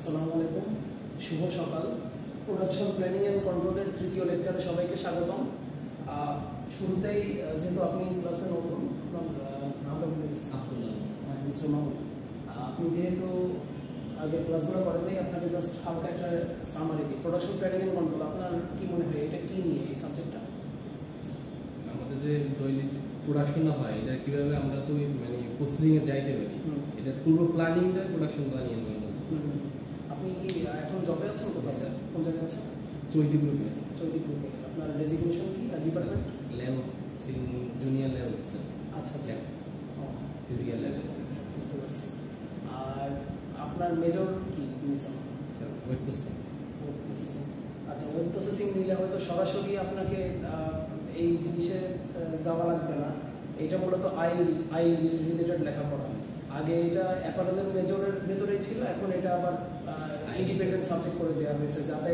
আসসালামু আলাইকুম, শুভ সকাল। প্রোডাকশন প্ল্যানিং অ্যান্ড কন্ট্রোলের তৃতীয় লেকচারে সবাইকে স্বাগতম। শুরুতেই যেহেতু আপনি ক্লাসে নতুন, নামটা বলে আব্দুল্লাহ, মিস্টার মাহমুদ, আপনি যেহেতু আগে ক্লাসগুলো করেন নাই, আপনাকে জাস্ট হালকা একটা সামারি দিই। প্রোডাকশন প্ল্যানিং অ্যান্ড কন্ট্রোল আপনার কি মনে হয় এটা কি নিয়ে এই সাবজেক্টটা? আমাদের যে দৈনিক প্রোডাকশনটা হয় এটা কিভাবে আমরা তো মানে প্রসেসিংয়ে যাইতে পারি, এটা পুরো প্ল্যানিংটা প্রোডাকশন প্ল্যানিং এর মধ্যে। আপনি কি এখন জবে আছেন? কোথায় স্যার? কোন জায়গায় আছেন? চৈতি গ্রুপে আছে। চৈতি গ্রুপে। আপনার ডেজিগনেশন কি আর ডিপার্টমেন্ট? ল্যাব জুনিয়র ল্যাব আছে। আচ্ছা আচ্ছা, ফিজিক্যাল ল্যাব আছে। বুঝতে পারছি। আর আপনার মেজর কি নিছেন? Sir wait processing. Web processing. আচ্ছা, ওয়েব প্রসেসিং নিলে হয়তো সরাসরি আপনাকে এই জিনিসে যাওয়া লাগবে না। এটা মূলত আই রিলেটেড লেখাপড়া। আগে এটা অ্যাপারেলের মেজরের ভেতরেই ছিল, এখন এটা আবার ইন্ডিপেন্ডেন্ট সাবজেক্ট করে দেওয়া হয়েছে, যাতে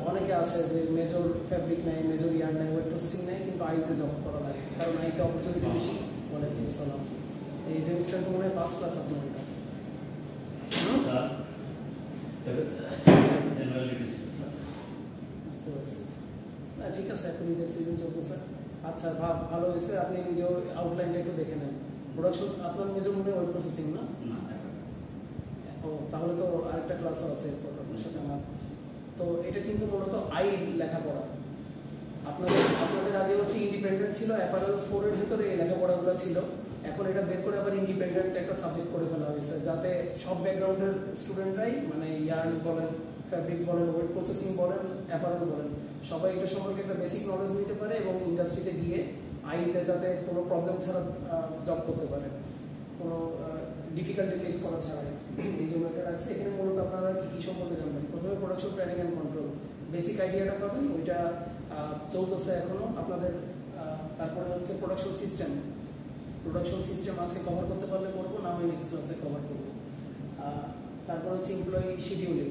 অনেকে আছে যে মেজর ফ্যাব্রিক নেয়, মেজর ইয়ার নেয়, ওয়েব প্রসেসিং নেয়, কিন্তু আইতে জব করা লাগে, কারণ আইতে অপরচুনিটি বেশি। ওয়ালাইকুম আসসালাম। এই সেমিস্টারটা মনে হয় ফার্স্ট ক্লাস আপনার এটা? বুঝতে পারছি। না ঠিক আছে, এখন ঈদের সিজন চলতেছে। আচ্ছা, ভালো হয়েছে, আপনি নিজে আউটলাইনটা একটু দেখে নেন। প্রোডাকশন আপনার মেজর মনে হয় ওয়েব প্রসেসিং না? ও, তাহলে তো আরেকটা ক্লাসও আছে এরপর আপনার সাথে আমার। তো এটা কিন্তু মূলত আই লেখাপড়া। আপনাদের আগে হচ্ছে ইন্ডিপেন্ডেন্ট ছিল, অ্যাপারেল 4 এর ভিতরে এই লেখাপড়াগুলো ছিল। এখন এটা বের করে আবার ইন্ডিপেন্ডেন্ট একটা সাবজেক্ট করে ফেলা হয়েছে, যাতে সব ব্যাকগ্রাউন্ডের স্টুডেন্টরাই, মানে ইয়ার্ন বলেন, ফ্যাব্রিক বলেন, ওয়েব প্রসেসিং বলেন, অ্যাপারেল বলেন, সবাই এটা সম্পর্কে একটা বেসিক নলেজ নিতে পারে এবং ইন্ডাস্ট্রিতে গিয়ে আইতে যাতে কোনো প্রবলেম ছাড়া জব করতে পারে, কোনো ডিফিকাল্টি ফেস করা ছাড়াই। এই জন্য এটা রাখছে। এখানে মূলত আপনারা কী কী সম্পর্কে জানবেন? প্রথমে production planning and control, basic আইডিয়াটা পাবেন, ওইটা চলতেছে এখনও আপনাদের। তারপরে হচ্ছে প্রোডাকশন সিস্টেম। প্রোডাকশন সিস্টেম আজকে কভার করতে পারলে করবো, না হয় নেক্সট ক্লাসে কভার করবো। তারপর হচ্ছে এমপ্লয়ি শিডিউলিং।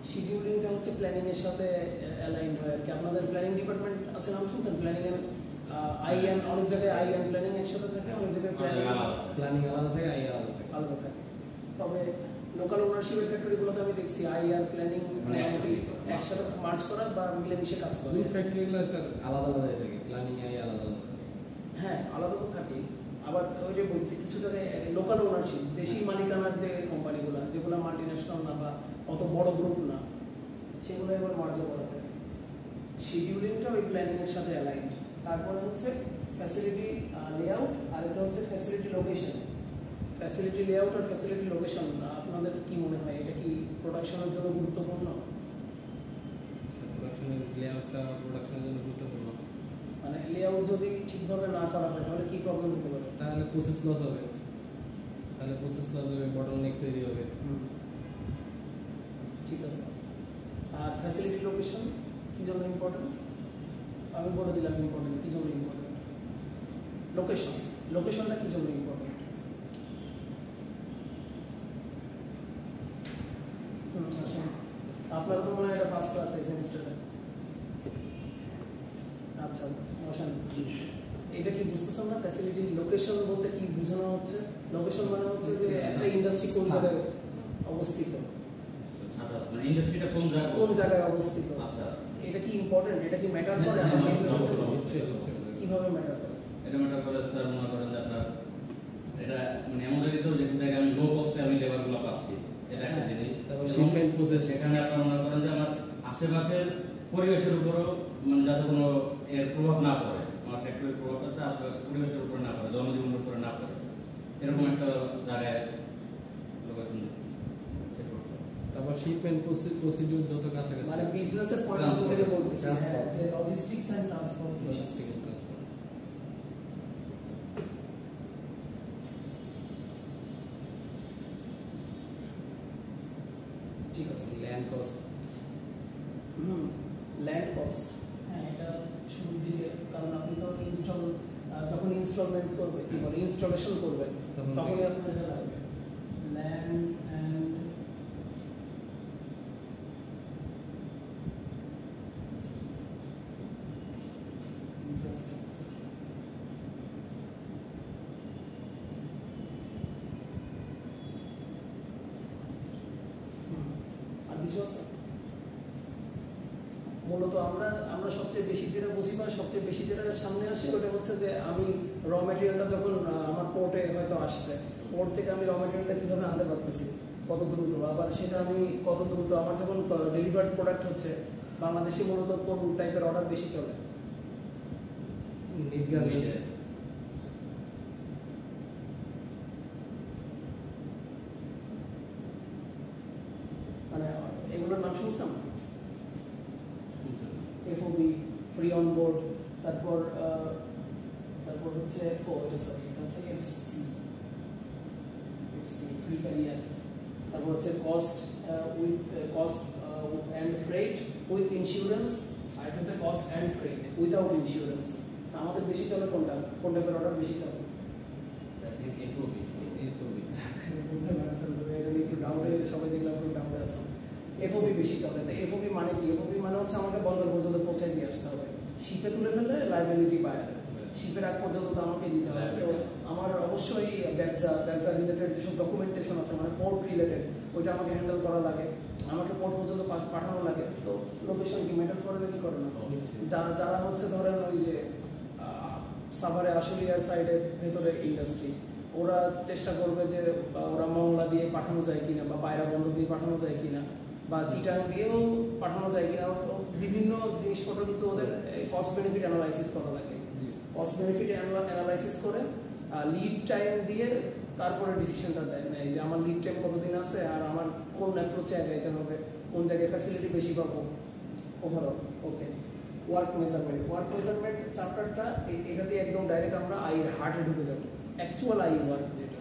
শিডিউলিংটা হচ্ছে প্ল্যানিংয়ের সাথে অ্যালাইন্ড হয় আর কি। আপনাদের প্ল্যানিং ডিপার্টমেন্ট আছে, নাম শুনছেন? প্ল্যানিংয়ের আইএন, অনেক জায়গায় আইএন প্ল্যানিং একসাথে থাকে, অনেক জায়গায় প্ল্যানিং আলাদা থাকে, আই আলাদা থাকে। তবে লোকাল ওনারশিপের ফ্যাক্টরিগুলোতে আমি দেখছি আই আর প্ল্যানিং একসাথে মার্চ করা বা মিলেমিশে কাজ করে। দুই ফ্যাক্টরিগুলো স্যার আলাদা আলাদা থাকে, প্ল্যানিং আই আলাদা আলাদা। হ্যাঁ, আলাদা তো থাকেই। আবার ওই যে বলছি, কিছু জায়গায় লোকাল ওনারশিপ, দেশি মালিকানার যে কোম্পানিগুলো, যেগুলো মাল্টিন্যাশনাল না বা অত বড় গ্রুপ না, সেগুলো এবার মার্জও করা থাকে। শিডিউলিংটা ওই প্ল্যানিংয়ের সাথে অ্যালাইন্ড। তারপরে হচ্ছে ফ্যাসিলিটি লেআউট, আর এটা হচ্ছে ফ্যাসিলিটি লোকেশন। ফ্যাসিলিটি লেআউট আর ফ্যাসিলিটি লোকেশন আপনাদের কি মনে হয়, এটা কি প্রোডাকশনের জন্য গুরুত্বপূর্ণ? প্রোডাকশনের লেআউটটা প্রোডাকশনের জন্য গুরুত্বপূর্ণ। মানে লেআউট যদি ঠিকভাবে না করা হয় তাহলে কি প্রবলেম হতে পারে? তাহলে প্রসেস লস হবে, বটলনেক তৈরি হবে। ঠিক আছে। আর ফ্যাসিলিটি লোকেশন কি জন্য ইম্পর্টেন্ট? আমি বলে দিলাম ইম্পর্টেন্ট, কি জন্য ইম্পর্টেন্ট। লোকেশনটা কি জন্য ইম্পর্টেন্ট? আপনার তো মনে হয় এটা ফার্স্ট ক্লাস এই সেমিস্টারে। আচ্ছা বসেন। এটা কি বুঝতেছেন না? ফ্যাসিলিটি লোকেশন বলতে কি বোঝানো হচ্ছে? লোকেশন মানে হচ্ছে যে একটা ইন্ডাস্ট্রি কোন জায়গায় অবস্থিত, মানে ইন্ডাস্ট্রিটা কোন জায়গায় অবস্থিত। আচ্ছা, এটা কি ইম্পর্টেন্ট? এটা কি ম্যাটার করে? কিভাবে ম্যাটার করে? এটা ম্যাটার করে স্যার, মনে করেন যে আপনার এটা মানে এমন জায়গায় তো যেখান থেকে আমি লো কস্টে আমি লেবারগুলো পাচ্ছি, এটা একটা জিনিস। তারপর শিপমেন্ট প্রসেস, সেখানে আপনার মনে করেন যে আমার আশেপাশের পরিবেশের উপরও মানে যাতে কোনো এর প্রভাব না পড়ে, আমার ফ্যাক্টরির প্রভাবটা যাতে আশেপাশের পরিবেশের উপরে না পড়ে, জনজীবনের উপরে না পড়ে, এরকম একটা জায়গায় লোকেশন সেট করতে হবে। তারপর শিপমেন্ট প্রসিডিউর যত কাছাকাছি, মানে বিজনেসের পয়েন্ট অফ ভিউ থেকে বলতেছি, যে লজিস্টিক্স এন্ড ট্রান্সপোর্ট। ঠিক আছে। Land cost. ল্যান্ড কস্ট, হ্যাঁ এটা শুরুর দিকে, কারণ আপনি তো যখন ইনস্টলমেন্ট করবে, কি বলে ইনস্টলেশন করবে, তখনই আপনার এটা লাগবে। Land and infrastructure. কিছু আছে? মূলত আমরা সবচেয়ে বেশি যেটা বুঝি বা সবচেয়ে বেশি যেটা সামনে আসে ওটা হচ্ছে যে আমি র ম্যাটেরিয়ালটা যখন আমার পোর্টে হয়তো আসছে, পোর্ট থেকে আমি র ম্যাটেরিয়ালটা কীভাবে আনতে পারতেছি, কত দ্রুত, আবার সেটা আমি কত দ্রুত আমার যখন ডেলিভার্ড প্রোডাক্ট হচ্ছে। বাংলাদেশে মূলত কোন টাইপের অর্ডার বেশি চলে? মানে এগুলোর নাম শুনছেন? FOB, ফ্রি অন বোর্ড, তারপর হচ্ছে FC ফ্রি ক্যারিয়ার, তারপর হচ্ছে cost and freight with insurance, আর এটা হচ্ছে cost and freight without insurance. আমাদের বেশি চলে কোনটা? কোন টাইপের অর্ডার বেশি চলে? সবাই দেখলাম ডাউনে আছে। FOB বেশি চলে। তো FOB মানে কি? FOB মানে হচ্ছে আমাকে বন্দর পর্যন্ত পৌঁছায় দিয়ে আসতে হবে। শিপে তুলে ফেললে লাইবিলিটি পায়, শিপের আগ পর্যন্ত তো আমাকে দিতে হবে। তো আমার অবশ্যই ব্যবসা রিলেটেড যেসব ডকুমেন্টেশন আছে, মানে পোর্ট রিলেটেড, ওইটা আমাকে হ্যান্ডেল করা লাগে, আমাকে পোর্ট পর্যন্ত পাঠানো লাগে। তো লোকেশন কি ম্যাটার করে না? কি করে না? যারা হচ্ছে ধরেন ওই যে সাভারে আশুলিয়ার সাইডের ভেতরে ইন্ডাস্ট্রি, ওরা চেষ্টা করবে যে ওরা মংলা দিয়ে পাঠানো যায় কিনা, বা পায়রা বন্দর দিয়ে পাঠানো যায় কিনা, বা চিটাং দিয়েও পাঠানো যায় কিনা। তো বিভিন্ন জিনিসপত্র কিন্তু ওদের কস্ট বেনিফিট অ্যানালাইসিস করা লাগে। কস্ট বেনিফিট অ্যানালাইসিস করে লিড টাইম দিয়ে তারপরে ডিসিশনটা নেয় যে আমার লিড টাইম কতদিন আছে, আর আমার কোন অ্যাপ্রোচে আগাইতে হবে, কোন জায়গায় ফ্যাসিলিটি বেশি পাবো ওভারঅল। ওকে, ওয়ার্ক মেজারমেন্ট চ্যাপ্টারটা এটা দিয়ে একদম ডাইরেক্ট আমরা আইয়ের হার্টে ঢুকে যাবো। অ্যাকচুয়াল আই ওয়ার্ক যেটা,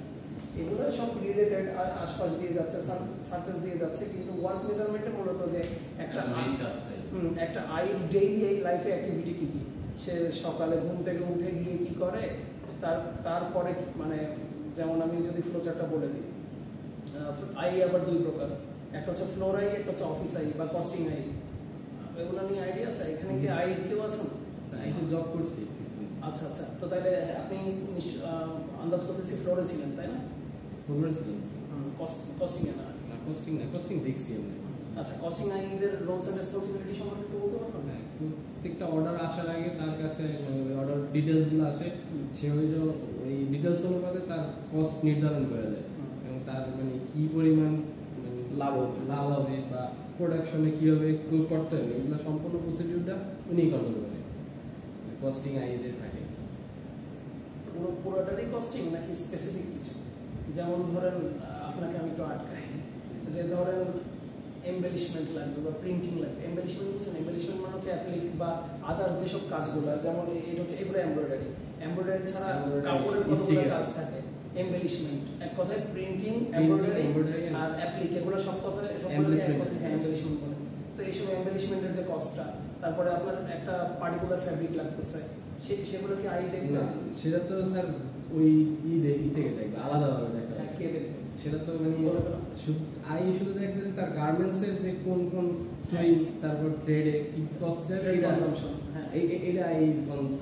এগুলো সব রিলেটেড, আশপাশ দিয়ে যাচ্ছে, সারফেস দিয়ে যাচ্ছে, কিন্তু ওয়ার্ক মেজারমেন্টে মূলত যে একটা আইয়ের ডেইলি লাইফে অ্যাক্টিভিটি কী কী, সে সকালে ঘুম থেকে উঠে গিয়ে কি করে, তারপরে মানে যেমন আমি যদি ফ্লোচারটা বলে দিই, আই আবার দুই প্রকার, একটা হচ্ছে ফ্লোর আই, একটা হচ্ছে অফিস আই বা কস্টিং আই। এগুলো নিয়ে আইডিয়া আছে? এখানে কি আই কেউ আছেন? আই তো জব করছি। আচ্ছা, তো তাহলে আপনি আন্দাজ করতেছি ফ্লোরে ছিলেন, তাই না? ফ্লোরে ছিলেন, কস্টিং এ না? কস্টিং দেখছি আমি। আচ্ছা, কস্টিং আইদের রোলস এন্ড রেসপন্সিবিলিটি সম্পর্কে একটু বলতে পারবেন? প্রত্যেকটা অর্ডার আসার আগে তার কাছে অর্ডার ডিটেলসগুলো আসে, সে হয়তো ওই ডিটেলস অনুপাতে তার কস্ট নির্ধারণ করে দেয়, এবং তার মানে কী পরিমাণ লাভ হবে বা প্রোডাকশনে কীভাবে করতে হবে, এগুলো সম্পূর্ণ প্রসিডিউরটা উনি কন্ট্রোল করে। কস্টিং আই যে থাকে পুরোটারই কস্টিং নাকি স্পেসিফিক কিছু? যেমন ধরেন আপনাকে আমি একটু আটকাই, যে ধরেন এমবেলিশমেন্ট লাগবে বা প্রিন্টিং লাগবে। এমবেলিশমেন্ট বুঝছেন? এমবেলিশমেন্ট মানে হচ্ছে অ্যাপ্লিক বা আদার্স যেসব কাজগুলো, যেমন এটা হচ্ছে এগুলো এমব্রয়ডারি ছাড়া কাপড়ের কতগুলো কাজ থাকে। এমবেলিশমেন্ট এক কথায় প্রিন্টিং, এমব্রয়ডারি আর অ্যাপ্লিক, এগুলো সব কথায় এমবেলিশমেন্ট বলে। তো এইসব এমবেলিশমেন্টের যে কস্টটা, তারপরে আপনার একটা পার্টিকুলার ফ্যাব্রিক লাগতেছে, সেগুলো কি আই দেখবে? সেটা তো স্যার ওই থেকে দেখবে, আলাদাভাবে দেখবে। কে দেখবে সেটা? তো মানে আই শুধু দেখবে যে তার গার্মেন্টসের যে কোন সুইং, তারপর থ্রেডে কি কস্ট যায়, এটা আই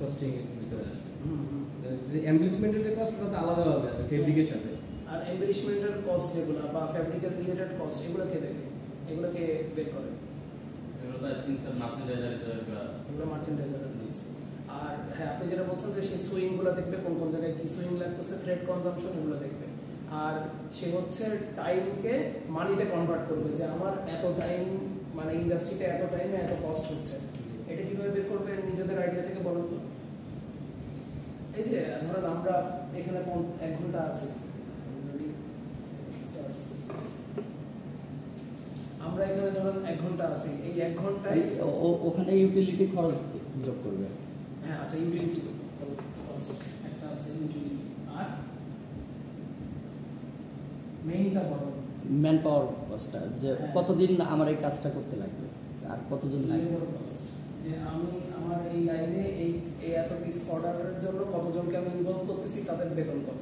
কস্টিং এর ভিতরে আসবে। যে এমবেলিশমেন্টের যে কস্ট, ওটা আলাদাভাবে আসবে ফেব্রিকের সাথে। আর এমবেলিশমেন্টের কস্ট যেগুলো বা ফ্যাব্রিকের রিলেটেড কস্ট, এগুলো কে দেখে? এগুলোকে বের করে? এগুলো মার্চেন্ডাইজার। আর হ্যাঁ, আপনি যেটা বলছেন যে সেই সুইংগুলো দেখবে, কোন জায়গায় কি সুইং লাগতেছে, থ্রেড কনজাম্পশন, এগুলো দেখবে। আর সে হচ্ছে টাইমকে মানিতে কনভার্ট করবে, যে আমার এত টাইম, মানে ইন্ডাস্ট্রিতে এত টাইমে এত কস্ট হচ্ছে। এটা কিভাবে বের করবে নিজেদের আইডিয়া থেকে বলুন তো? এই যে ধরেন আমরা এখানে 1 ঘন্টা আছি, আমরা এখানে ধরেন 1 ঘন্টা আছি, এই 1 ঘন্টায় ওখানে ইউটিলিটি খরচ যোগ করবে। হ্যাঁ, আচ্ছা, ইউটিলিটি একটা আছে, ইউটিলিটি। আর মেইনটা বড় ম্যান পাওয়ার কস্টটা, যে কতদিন আমার এই কাজটা করতে লাগবে আর কতজন লাগবে, যে আমি আমার এই লাইনে এই এত পিস অর্ডারের জন্য কতজনকে আমি ইনভলভ করতেছি, তাদের বেতন কত,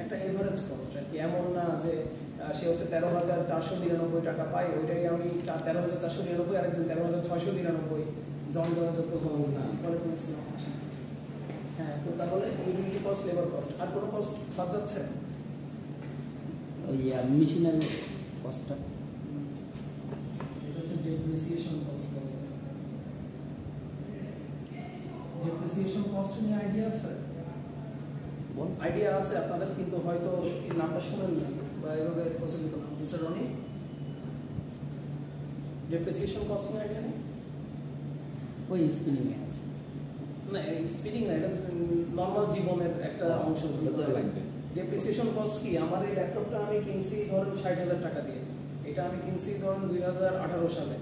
একটা এভারেজ কস্ট আর কি। এমন না যে সে হচ্ছে 13,499 টাকা পায়, ওইটাই আমি 13,499, আরেকজন 13,699 জনযুক্ত করবো না। হ্যাঁ, তো তাহলে ইউটিলিটি কস্ট, লেবার কস্ট, আর কোনো কস্ট বাদ যাচ্ছে? ওই মেশিনারি কস্টটা কস্ট নিয়ে আইডিয়া আছে? আইডিয়া আছে আপনাদের, কিন্তু হয়তো এই নামটা শুনেন না বা এভাবে প্রচলিত না। মিস্টার রনি, ডেপ্রিসিয়েশন কস্ট নিয়ে আইডিয়া নেই? ওই স্পিনিং এ আছে না, স্পিনিং না, এটা নর্মাল জীবনের একটা অংশ। লাগবে। ডেপ্রিসিয়েশন কস্ট কি? আমার এই ল্যাপটপটা আমি কিনছি ধরুন 60,000 টাকা দিয়ে, এটা আমি কিনছি ধরুন 2018 সালে।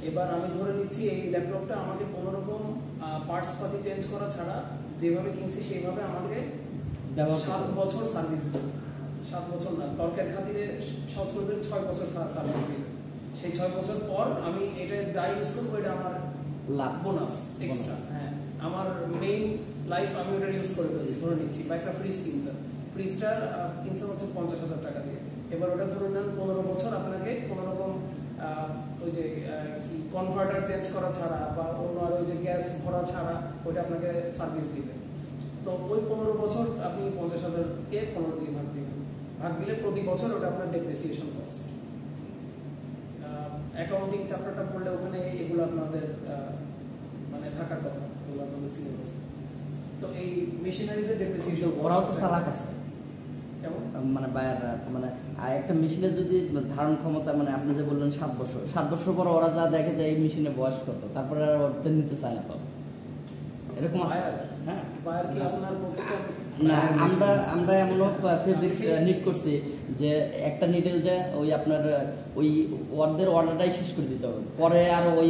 এবার আমি ধরে নিচ্ছি এই ল্যাপটপটা আমাকে কোনো রকম পার্টস পাতি চেঞ্জ করা ছাড়া যেভাবে কিনছি সেইভাবে আমাকে 7 বছর সার্ভিস দিবে। 7 বছর না, তর্কের খাতিরে সহজ করে 6 বছর সার্ভিস দিবে। সেই 6 বছর পর আমি এটা যা ইউজ করবো এটা আমার লাভ, বোনাস এক্সট্রা। হ্যাঁ, আমার মেইন লাইফ আমি ওটা ইউজ করে ফেলছি ধরে নিচ্ছি। বা একটা ফ্রিজ কিনছেন, ফ্রিজটার কিনছেন হচ্ছে 50,000 টাকা দিয়ে। এবার ওটা ধরে নেন 15 বছর আপনাকে কোনো রকম ওই যে কনভার্টার চেঞ্জ করা ছাড়া বা অন্য আর ওই যে গ্যাস ভরা ছাড়া ওইটা আপনাকে সার্ভিস দিবে। তো ওই 15 বছর আপনি 50,000-কে 15 দিয়ে ভাগ দিবেন। ভাগ দিলে প্রতি বছর ওটা আপনার ডেপ্রিসিয়েশন কস্ট। অ্যাকাউন্টিং চ্যাপ্টারটা পড়লে ওখানে এগুলো আপনাদের মানে থাকার কথা, এগুলো আপনাদের সিলেবাস। তো এই মেশিনারিজের ডেপ্রিসিয়েশন ওরাও তো চালাক আছে, কেমন মানে বায়াররা, মানে একটা মেশিনের যদি ধারণ ক্ষমতা, মানে আপনি যে বললেন 7 বছর পর ওরা যা দেখে যে এই মেশিনের বয়স কত, তারপরে আর ওটা নিতে চায় না। এরকম আছে। হ্যাঁ, বায়ার কি আপনার না, আমরা এমনও ফেব্রিক্স নিড করছি যে একটা নিডেলটা ওই আপনার ওই অর্ডারটাই শেষ করে দিতে হবে, পরে আর ওই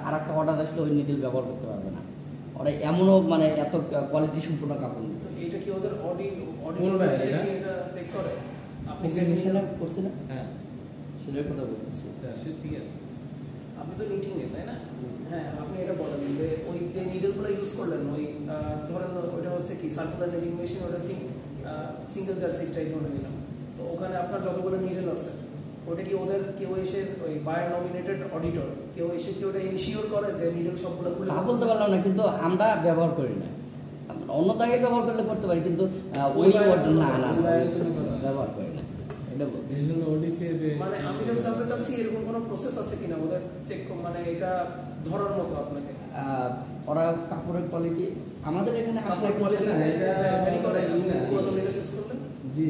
আর একটা অর্ডার আসলে ওই নিডেল ব্যবহার করতে পারবে না। ওরা এমনও মানে এত কোয়ালিটি সম্পূর্ণ কাপড়। এটা কি ওদের এটা চেক করে? আপনি মেশিনে করছি না? হ্যাঁ, সেটার কথা বলতেছি। ঠিক আছে। আপনি তো নিটিং এ, তাই না? হ্যাঁ, আপনি এটা বলেন যে ওই যে নিডলগুলো ইউজ করলেন, ওই ধরেন ওইটা হচ্ছে কি সার্কুলার নিডিং মেশিন, ওটা সিঙ্গেল জার্সিটাই ধরে নিলাম। তো ওখানে আপনার যতগুলো নিডল আছে ওটা কি ওদের কেউ এসে ওই বায়ার নমিনেটেড অডিটর কেউ এসে কি ওটা ইনশিওর করে যে নিডল সবগুলো খুলে? তা বলতে পারলাম না, কিন্তু আমরা ব্যবহার করি না। অন্য জায়গায় ব্যবহার করলে করতে পারি, কিন্তু ওই ব্যবহার করি না। এটা মানে আমি জাস্ট জানতে চাচ্ছি এরকম কোনো প্রসেস আছে কিনা ওদের চেক, মানে এটা ধরার মতো আপনাকে? ওরা কাপড়ের কোয়ালিটি আমাদের এখানে আসলে কোয়ালিটি না, এটা ভ্যারি করে। পুরো নিডল ইউজ করলেন জি,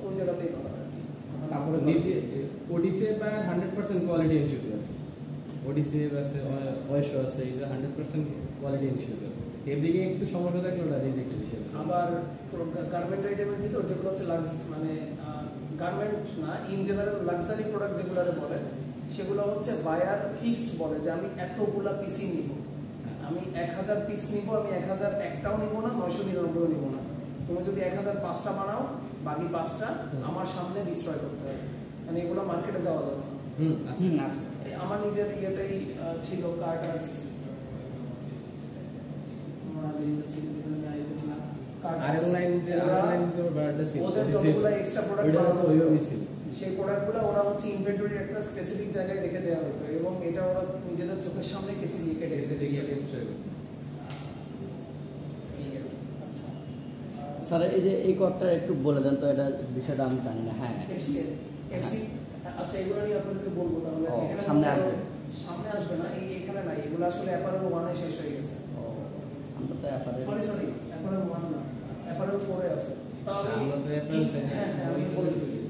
ওই জায়গাতেই ধরা কাপড়ের ওডিসিএ বা 100% কোয়ালিটি এনশিওর করে। ওডিসিএ আছে, ওয়েশো আছে, এটা 100% কোয়ালিটি এনশিওর করে। ফেব্রিকে একটু সমস্যা থাকলে ওটা রিজেক্ট হিসেবে। আবার গার্মেন্ট আইটেমের ভিতর যেগুলো হচ্ছে মানে গার্মেন্ট না, ইন জেনারেল লাক্সারি প্রোডাক্ট যেগুলো বলে সেগুলো হচ্ছে বায়ার ফিক্সড বলে যে আমি এতগুলা পিসই নিব, আমি 1000 পিস নিব, আমি 1000 একটাও নিব না, 999 নিব না। তুমি যদি 1005টা বানাও, বাকি 5টা আমার সামনে ডিস্ট্রয় করতে হবে, মানে এগুলো মার্কেটে যাওয়া যাবে না। আমার নিজের ইয়েতেই ছিল কার্টার্স, সেই প্রোডাক্টগুলো ওরা হচ্ছে ইনভেন্টরি একটা স্পেসিফিক জায়গায় রেখে দেওয়া হতো এবং এটা ওরা নিজেদের চোখের সামনে কেসি দিয়ে কেটে স্যার এই যে এই কথাটা একটু বলে দেন তো, এটা বিষয়টা আমি জানি না। হ্যাঁ, আচ্ছা, এগুলো নিয়ে আপনাদেরকে বলবো। তাহলে সামনে আসবে? সামনে আসবে না, এই এখানে নাই, এগুলো আসলে অ্যাপারেল 1-এ শেষ হয়ে গেছে। আমরা তো অ্যাপারেল সরি অ্যাপারেল 1 না, অ্যাপারেল 4-এ আছে। তাহলে আমরা তো অ্যাপারেল আমি বলে দিচ্ছি,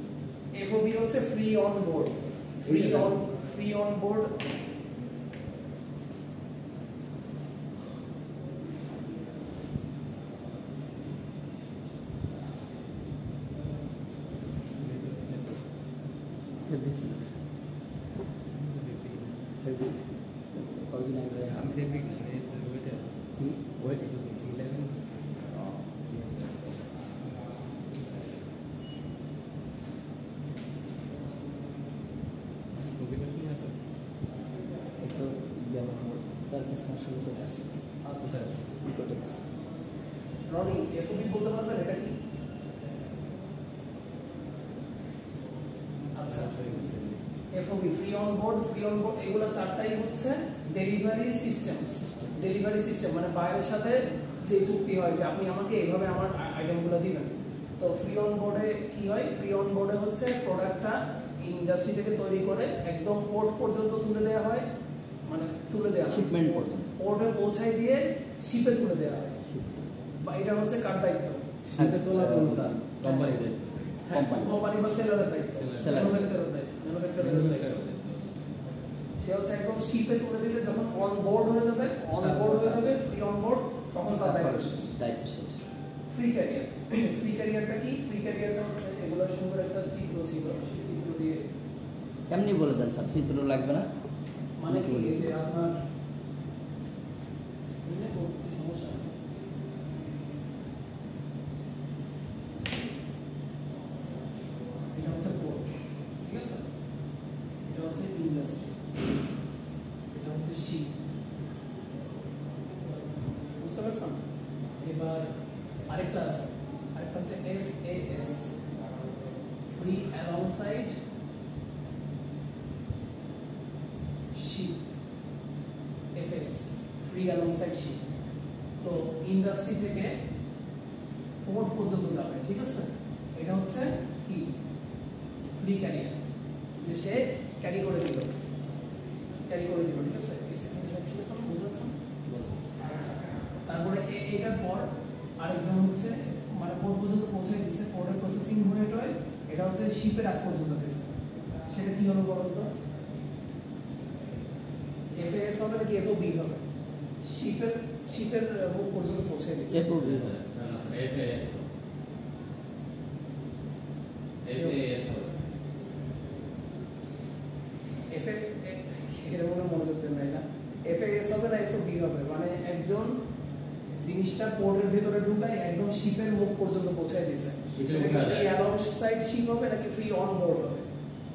এফওবি হচ্ছে free on board. Free on board আচ্ছা, ইকোটেক্স। রনি, এফওবি বলতে পারবেন এটা কি? আচ্ছা, এফওবি ফ্রি অন বোর্ড এগুলো চারটাই হচ্ছে ডেলিভারি সিস্টেম, মানে বাইরের সাথে যে চুক্তি হয় যে আপনি আমাকে এইভাবে আমার আইটেমগুলো দিবেন। তো ফ্রি অন বোর্ডে কি হয়? ফ্রি অন বোর্ডে হচ্ছে প্রোডাক্টটা ইন্ডাস্ট্রি থেকে তৈরি করে একদম পোর্ট পর্যন্ত তুলে দেওয়া হয়, মানে তুলে দেওয়া শিপমেন্ট পর্যন্ত পোর্টে পৌঁছায় দিয়ে শিপে তুলে দেওয়া হয়, বা এটা হচ্ছে কার দায়িত্ব? সাথে তোলা কোনটা কোম্পানির দায়িত্ব থাকে, কোম্পানি বা সেলারের দায়িত্ব, ম্যানুফ্যাকচারারের দায়িত্ব। সে হচ্ছে একদম শিপে তুলে দিলে যখন অন বোর্ড হয়ে যাবে, ফ্রি অন বোর্ড, তখন তার দায়িত্ব শেষ। ফ্রি ক্যারিয়ার, ফ্রি ক্যারিয়ারটা কি? ফ্রি ক্যারিয়ারটা হচ্ছে এগুলো সুন্দর একটা চিত্র ছিল, সেই চিত্র দিয়ে এমনি বলে দেন স্যার, চিত্র লাগবে না। মানে কি যে আপনার সমস্যা, এটা হচ্ছে পোর্ট, ঠিক আছে, এটা হচ্ছে ইন্ডাস্ট্রি, এটা হচ্ছে শিপ, বুঝতে পারছেন? এবার আরেকটা আছে, আরেকটা হচ্ছে FAS, free alongside ship, FAS free alongside ship. তো ইন্ডাস্ট্রি থেকে পোর্ট পর্যন্ত যাবে, ঠিক আছে, এটা হচ্ছে কি ফ্রি ক্যারিয়ার, যে সে ক্যারি করে দিল, ঠিক আছে, ঠিক আছে, বুঝতে পারছেন? তারপরে এটার পর আরেকজন হচ্ছে মানে পোর্ট পর্যন্ত পৌঁছে দিচ্ছে, পোর্টের প্রসেসিং হয়ে এটা হচ্ছে শিপের আগ পর্যন্ত দিচ্ছে, সেটা কি হলো বলুন তো? FAS হবে নাকি FOB হবে? শিপের মুখ পর্যন্ত পৌঁছে দিচ্ছে, FOB এর মনে মনোযোগ দেন না, FAS হবে না FOB হবে, মানে একজন জিনিসটা পোর্টের ভিতরে ঢুকায় একদম শিপের মুখ পর্যন্ত পৌঁছে দিচ্ছে, ফ্রি অ্যালংসাইড শিপ হবে নাকি ফ্রি অন বোর্ড হবে?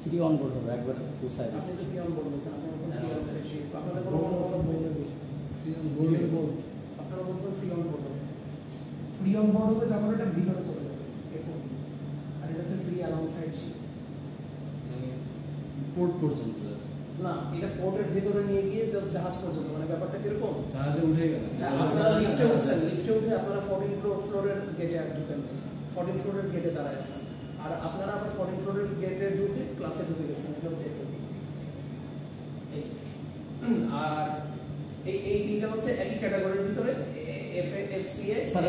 ফ্রি অন বোর্ড হবে, একবার পৌঁছায় আপনি তো ফ্রি অন বোর্ড বলছেন, আপনি বলছেন ফ্রি অনসাইড শিপ, আপনাদের কোনো বোর্ড, আপনারা বলছেন ফ্রি অন বোর্ড হবে। ফ্রি অন বোর্ড হবে যখন এটা ভিতরে চলে যাবে, FOB, আর এটা হচ্ছে ফ্রি অ্যালংসাইড শিপ, পোর্ট পর্যন্ত না, এটা পোর্টের ভিতরে নিয়ে গিয়ে জাস্ট জাহাজ পর্যন্ত, মানে ব্যাপারটা কিরকম? জাহাজে উঠে গেল, আপনারা লিফটে উঠছেন, লিফটে উঠে আপনারা 14 ফ্লোরের গেটে ঢুকেন, 14 ফ্লোরের গেটে দাঁড়ায় আছেন, আর আপনারা আবার 14 ফ্লোরের গেটে ঢুকে ক্লাসে ঢুকে গেছেন, এটা হচ্ছে আর এই তিনটা হচ্ছে একই ক্যাটাগরির ভিতরে, FCA স্যার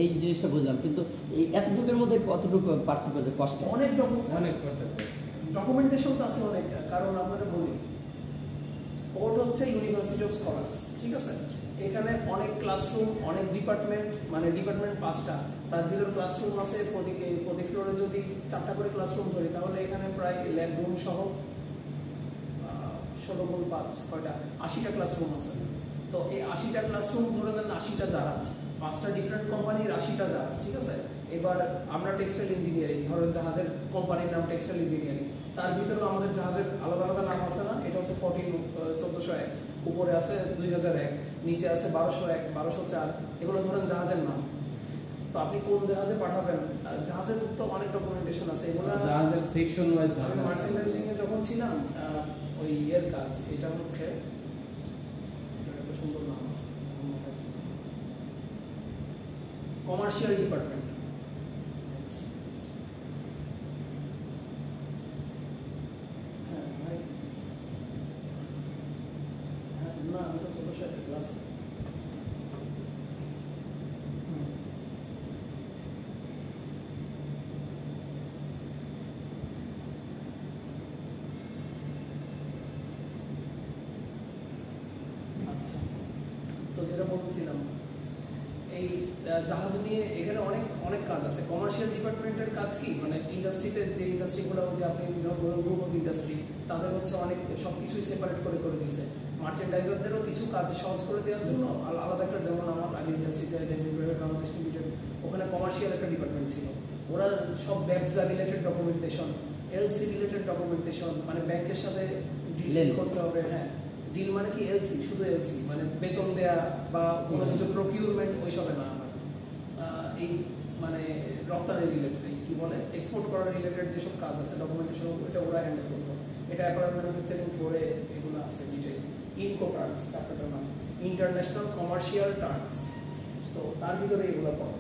এই জিনিসটা বুঝলাম, কিন্তু এই এতটুকুর মধ্যে কতটুকু পার্থক্য যে কষ্ট? অনেক পার্থক্য, ডকুমেন্টেশন তো আছে অনেক, কারণ আপনারা বলি পোর্ট হচ্ছে ইউনিভার্সিটি অফ স্কলার্স, ঠিক আছে, এখানে অনেক ক্লাসরুম, অনেক ডিপার্টমেন্ট, মানে ডিপার্টমেন্ট 5টা, তার ভিতর ক্লাসরুম আছে প্রতি ফ্লোরে যদি 4টা করে ক্লাসরুম ধরি, তাহলে এখানে প্রায় ল্যাব রুম সহ 80টা ক্লাসরুম আছে। তো এই 80টা ক্লাসরুম ধরে নেন 80টা জাহাজ, 5টা ডিফারেন্ট কোম্পানির 80টা জাহাজ, ঠিক আছে। এবার আমরা টেক্সটাইল ইঞ্জিনিয়ারিং, ধরেন জাহাজের কোম্পানির নাম টেক্সটাইল ইঞ্জিনিয়ারিং, তার ভিতরে আমাদের জাহাজের আলাদা আলাদা নাম আছে না? এটা হচ্ছে 1401, উপরে আছে 2001, নিচে আছে 1201, 1204, এগুলো ধরেন জাহাজের নাম। তো আপনি কোন জাহাজে পাঠাবেন, জাহাজের তো অনেক ডকুমেন্টেশন আছে, এগুলো জাহাজের সেকশন ওয়াইজ ভাগ আছে। মার্চেন্ডাইজিং এ যখন ছিলাম ওই এর কাজ, এটা হচ্ছে একটা সুন্দর নাম আছে, কমার্শিয়াল ডিপার্টমেন্ট। না, আমি তো 1400 ক্লাস। আচ্ছা, তো যেটা বলছিলাম, এই জাহাজ নিয়ে এখানে অনেক অনেক কাজ আছে। কমার্শিয়াল ডিপার্টমেন্টের কাজ কি, মানে ইন্ডাস্ট্রিতে যে ইন্ডাস্ট্রিগুলো যে আপনি গ্রুপ অফ ইন্ডাস্ট্রি, তাদের হচ্ছে অনেক সব কিছুই সেপারেট করে করে দিয়েছে। মার্চেন্ডাইজারদেরও কিছু কাজ সহজ করে দেওয়ার জন্য আলাদা একটা, যেমন আমার আগে ইন্ডাস্ট্রি বাংলাদেশ লিমিটেড, ওখানে কমার্শিয়াল একটা ডিপার্টমেন্ট ছিল, ওরা সব ব্যবসা related documentation, LC related documentation, মানে ব্যাংকের সাথে ডিল করতে হবে। হ্যাঁ, ডিল মানে কি? এলসি, শুধু এলসি, মানে বেতন দেয়া বা কোনো কিছু প্রকিউরমেন্ট, ওইসবে না। এই মানে রপ্তানি রিলেটেড, কি বলে, এক্সপোর্ট করার রিলেটেড যেসব কাজ আছে ডকুমেন্টেশন, এটা ওরা হ্যান্ডেল করতো। এটা অ্যাপার্টমেন্ট ম্যানুফ্যাকচারিং ফ্লোরে এগুলো আছে ডিটেইল। ইনকো টার্মস চ্যাপ্টারটার নাম, ইন্টারন্যাশনাল কমার্শিয়াল টার্মস। তো তার ভিতরে এগুলো পড়ে।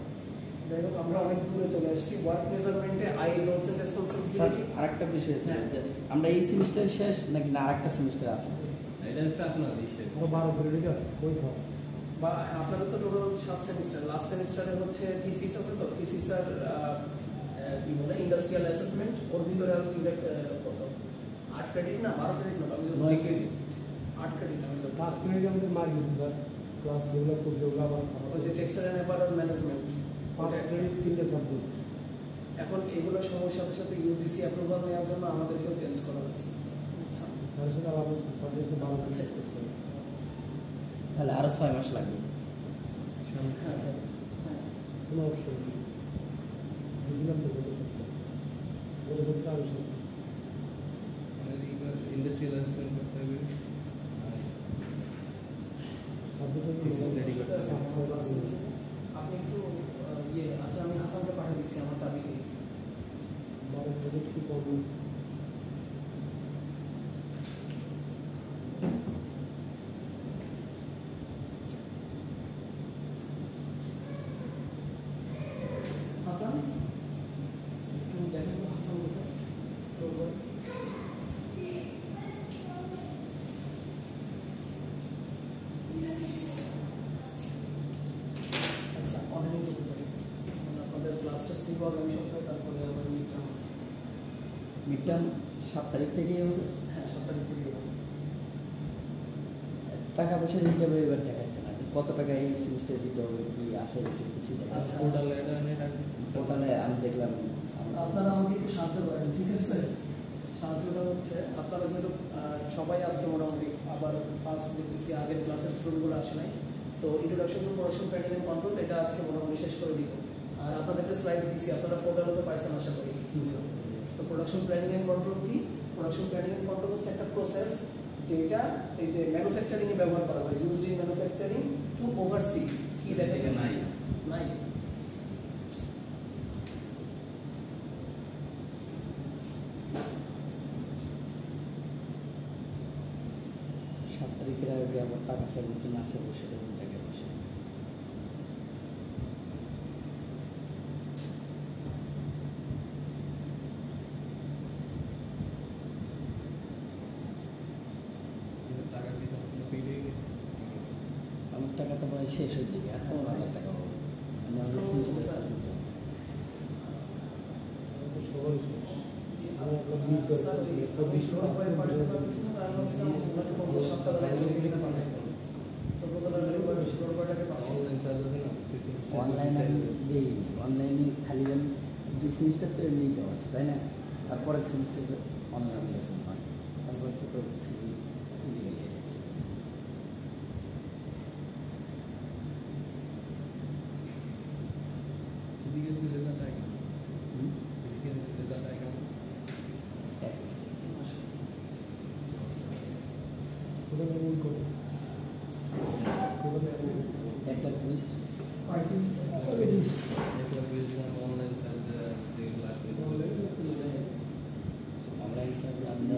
যাই হোক, আমরা অনেক দূরে চলে এসেছি। ওয়ার্ক মেজারমেন্টে আই রোলস এন্ড রেসপন্সিবিলিটি। আরেকটা বিষয় আছে যে আমরা এই সেমিস্টার শেষ নাকি না আরেকটা সেমিস্টার আছে? এটা হচ্ছে আপনার ইসে 12 ক্রেডিট বই বা আপনাদের তো টোটাল 7 সেমিস্টার, লাস্ট সেমিস্টারে হচ্ছে থিসিস আছে, তো থিসিস আর কি বলে ইন্ডাস্ট্রিয়াল অ্যাসেসমেন্ট, ওর ভিতরে আর কি কত 8 ক্রেডিট না 12 ক্রেডিট না, আমি 9 ক্রেডিট 8 ক্রেডিট আমি তো ক্লাস মিনিট আমাদের মার্ক দিতে স্যার, ক্লাস ডেভেলপ করছে ওগুলো আবার ওই যে textile and apparel management 5 credit 3টে সাবজেক্ট। এখন এগুলো সময়ের সাথে সাথে ইউজিসি অ্যাপ্রুভাল নেওয়ার জন্য আমাদেরকেও চেঞ্জ করা হচ্ছে। স্যারের সাথে আলাদা সাবজেক্টে ভালো করতে হবে, তাহলে আরো 6 মাস লাগবে। কোনো অপশন নেই। বুঝলাম তো কত সপ্তাহ, কত সপ্তাহ আরো সপ্তাহ ইন্ডাস্ট্রিয়াল অ্যাসেসমেন্ট করতে হবে, সাবজেক্ট রেডি করতে হবে। আপনি একটু আচ্ছা আমি হাসানকে পাঠিয়ে দিচ্ছি আমার চাবি দিয়ে। 12 ক্রেডিট কি করবো? হাসান একটু দেখেন তো হাসান কোথায়? আচ্ছা অনলাইন করতে পারি, আপনাদের ক্লাস টেস্ট নিব আগামী সপ্তাহে, তারপরে আবার মিডটার্ম আছে। মিডটার্ম 7 তারিখ থেকেই হবে। হ্যাঁ 7 তারিখ থেকে হবে। টাকা পয়সার হিসাবে এবার দেখাচ্ছে না যে কত টাকা এই সেমিস্টার দিতে হবে, কি আসে বিষয় কিছু দেখা আচ্ছা। টোটাল এটা টাকা টোটালে আমি দেখলাম আপনারা আমাকে একটু সাহায্য করেন, ঠিক আছে? সাহায্যটা হচ্ছে আপনারা যেহেতু সবাই আজকে মোটামুটি আবার ফার্স্ট দেখতেছি আগের ক্লাসের স্টুডেন্টগুলো আসে নাই, তো introduction to production planning and control এটা আজকে মোটামুটি শেষ করে দিব। আর আপনাদেরকে স্লাইড দিচ্ছি, আপনারা পোর্টালে তো পাইছেন আশা করি। তো প্রোডাকশন প্ল্যানিং এন্ড কন্ট্রোল কি? প্রোডাকশন প্ল্যানিং এন্ড কন্ট্রোল হচ্ছে একটা প্রসেস যেটা এই যে ম্যানুফ্যাকচারিং এ ব্যবহার করা হয়, used in manufacturing to oversea. কি দেখেন নাই নাই 7 তারিখের আগে আবার টাকা চাইলে কি না চাইবো সেটা টাকা পয়সা। টাকা দিতে পেয়ে গেছে। আমার টাকা তো প্রায় শেষ হয়ে যাবে, আর 15,000 টাকা হবে আমার সেমিস্টার। সবারই শেষ। আমি একটা 20 দরকার, একটা 20 অনলাইন চার্জ আছে না প্রতি সেমিস্টার অনলাইনে আমি দিই, অনলাইনে খালি আমি 2 সেমিস্টার তো এমনি দেওয়া আছে তাই না, তারপরে সেমিস্টার অনলাইন সেশন হয়, তারপর তো ফিজিক্যালি এসে ফিজিক্যাল রেজাল্ট আগে ফিজিক্যাল রেজাল্ট আগে কোথায় এমন করে কোথায় এমন 1,20,000 অনলাইন চার্জ যেগুলো আছে অনলাইন সার্ভিস আমরা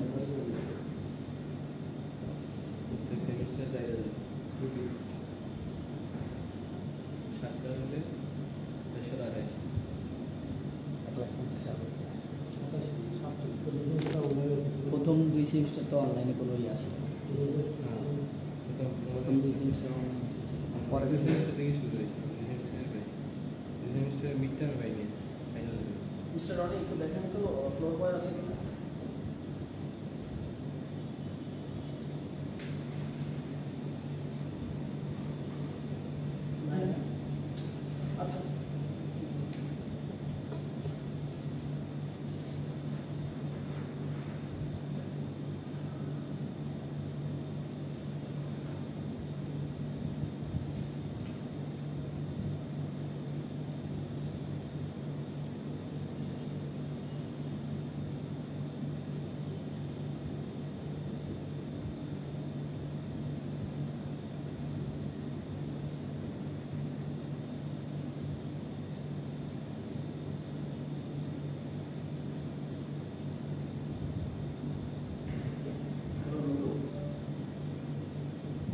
প্রত্যেক সেমিস্টার 4,000 7টা হলে 428। 1,50,000 সাতটা প্রথম 2 সেমিস্টার তো অনলাইনে কোনো আছে, প্রথম 2 সেমিস্টার অনলাইন, পরে পরের সেমিস্টার থেকে শুরু হয়েছে, এই সেমিস্টারে পাইছি, এই সেমিস্টারে মিড টার্মে পাইনি, ফাইনালে পাইছি। মিস্টার রনি একটু দেখেন তো ফ্লোর বয় আছে কিনা। আচ্ছা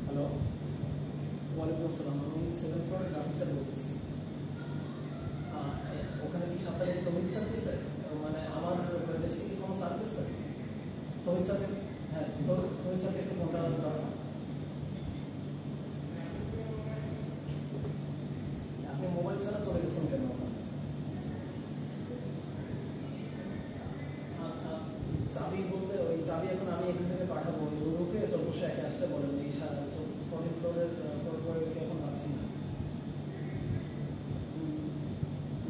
হ্যালো, ওয়ালাইকুম আসসালাম, আমি 7 ফ্লোরে গ্রাফিক্স স্যার বলতেছি। ওখানে কি সাপ্তাহিক তহিদ স্যার কি স্যার, মানে আমার ডেস্কে কি কোনো সার্ভিস স্যার? তহিদ স্যারকে, হ্যাঁ তহিদ স্যারকে একটু ফোনটা করা। কেন চাবি বলতে ওই চাবি এখন আমি এখান থেকে পাঠাবো নুরুকে 1401 আসতে বলেন এই 14 ফ্লোরের এখন পাচ্ছি না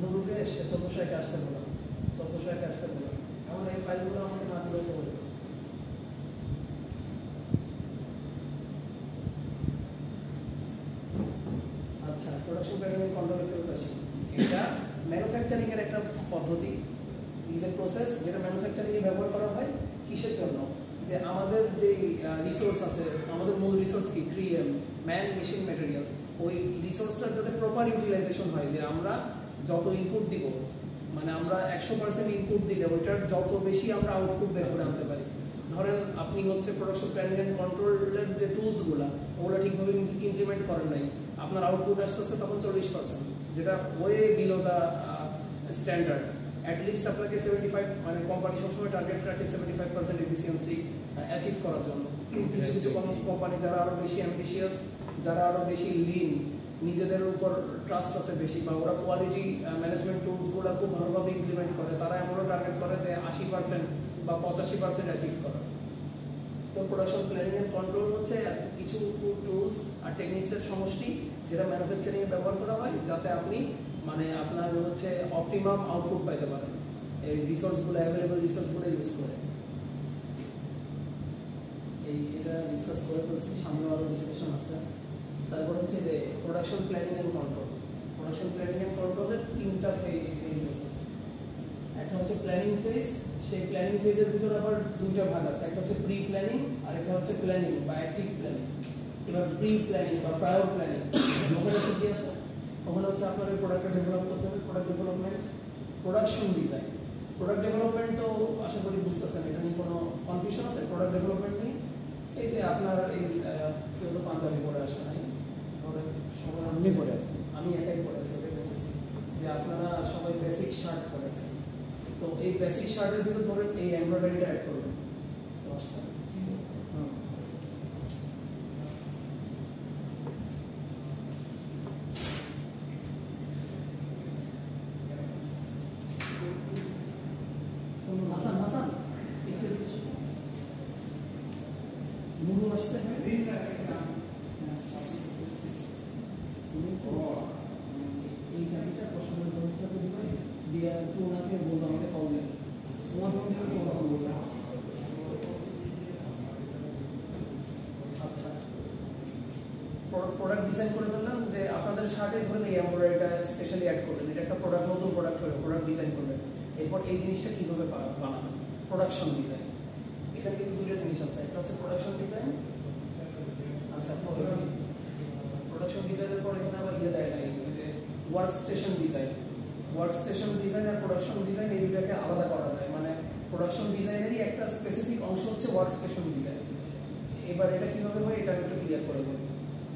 নুরুকে 1401 আসতে বলেন 1401 আসতে বলেন এখন এই ফাইলগুলো আমাকে না দিলেও তো আচ্ছা প্রোডাকশন প্ল্যানিং কন্ট্রোলে ফেরত আসি এটা ম্যানুফ্যাকচারিং এর একটা পদ্ধতি ইজ এ প্রসেস যেটা ম্যানুফ্যাকচারিং এ ব্যবহার করা হয় কিসের জন্য যে আমাদের যে রিসোর্স আছে আমাদের মূল রিসোর্স কি 3M ম্যান মেশিন ম্যাটেরিয়াল ওই রিসোর্সটার যাতে প্রপার ইউটিলাইজেশন হয় যে আমরা যত ইনপুট দিব মানে আমরা 100% ইনপুট দিলে ওইটার যত বেশি আমরা আউটপুট বের করে আনতে পারি ধরেন আপনি হচ্ছে প্রোডাকশন প্ল্যানিং এন্ড কন্ট্রোলের যে টুলসগুলো ওগুলো ঠিকভাবে ইমপ্লিমেন্ট করেন নাই আপনার আউটপুট আসতেছে তখন 40% যেটা way below the standard at least আপনাকে 75 মানে কোম্পানি সবসময় টার্গেট রাখে 75% এফিসিয়েন্সি অ্যাচিভ করার জন্য কিছু কিছু কোম্পানি যারা আরো বেশি অ্যাম্বিশিয়াস যারা আরো বেশি লিন নিজেদের উপর ট্রাস্ট আছে বেশি বা ওরা কোয়ালিটি ম্যানেজমেন্ট টুলসগুলো খুব ভালোভাবে ইমপ্লিমেন্ট করে তারা এমনও টার্গেট করে যে 80% বা 85% অ্যাচিভ করা তো প্রোডাকশন প্ল্যানিং এন্ড কন্ট্রোল হচ্ছে কিছু টুলস আর টেকনিক্সের সমষ্টি যেটা ম্যানুফ্যাকচারিং এ ব্যবহার করা হয় যাতে আপনি মানে আপনার হচ্ছে অপটিমাম আউটপুট পাইতে পারেন এই রিসোর্সগুলো অ্যাভেলেবল রিসোর্সগুলো ইউজ করে এই এটা ডিসকাস করে ফেলছি সামনে আরো ডিসকাশন আছে তারপর হচ্ছে যে production planning and control production planning and কন্ট্রোলের তিনটা ফেজ আছে একটা হচ্ছে প্ল্যানিং ফেজ সেই প্ল্যানিং ফেজের ভিতরে আবার দুইটা ভাগ আছে একটা হচ্ছে প্রি প্ল্যানিং আর একটা হচ্ছে প্ল্যানিং বা অ্যাক্টিভ প্ল্যানিং এবার প্রি প্ল্যানিং বা প্রায়র প্ল্যানিং ওখানে কি আছে ওখানে হচ্ছে আপনার প্রোডাক্টটা ডেভেলপ করতে হবে product development production design product development তো আশা করি বুঝতেছেন এটা নিয়ে কোনো কনফিউশন আছে প্রোডাক্ট ডেভেলপমেন্ট নিয়ে এই যে আপনার এই কেউ তো পাঞ্জাবি পরে আসে নাই সবাই আমি পরে আসছি আমি একাই পরে আছি ওটাই বলতেছি যে আপনারা সবাই বেসিক শার্ট পরে আছেন তো এই বেসিক শার্টের ভিতরে ধরেন এই এমব্রয়ডারিটা অ্যাড করবেন হাসান হাসান মুরু আসছে এই চাকরিটা পছন্দ করেছে দিয়ে একটু ওনাকে বলবো আমাকে কল দেন তোমার ফোন থেকে তো ওরকম বলতে আচ্ছা প্রোডাক্ট ডিজাইন করে ফেললাম যে আপনাদের শার্টে ধরেন এই এমব্রয়ডারিটা স্পেশালি অ্যাড করবেন এটা একটা প্রোডাক্ট নতুন প্রোডাক্ট হলো প্রোডাক্ট ডিজাইন করবেন এরপর এই জিনিসটা কীভাবে বানাবেন প্রোডাকশন ডিজাইন এখানে কিন্তু দুটো জিনিস আছে একটা হচ্ছে প্রোডাকশন ডিজাইন আচ্ছা প্রোডাকশন ডিজাইনের পর এখানে আবার ইয়ে দেয় নাই যে ওয়ার্ক স্টেশন ডিজাইন আর প্রোডাকশন ডিজাইন এই দুটাকে আলাদা করা যায় মানে প্রোডাকশন ডিজাইনেরই একটা স্পেসিফিক অংশ হচ্ছে ওয়ার্ক স্টেশন ডিজাইন এবার এটা কীভাবে হয় এটা একটু ক্লিয়ার করে দেব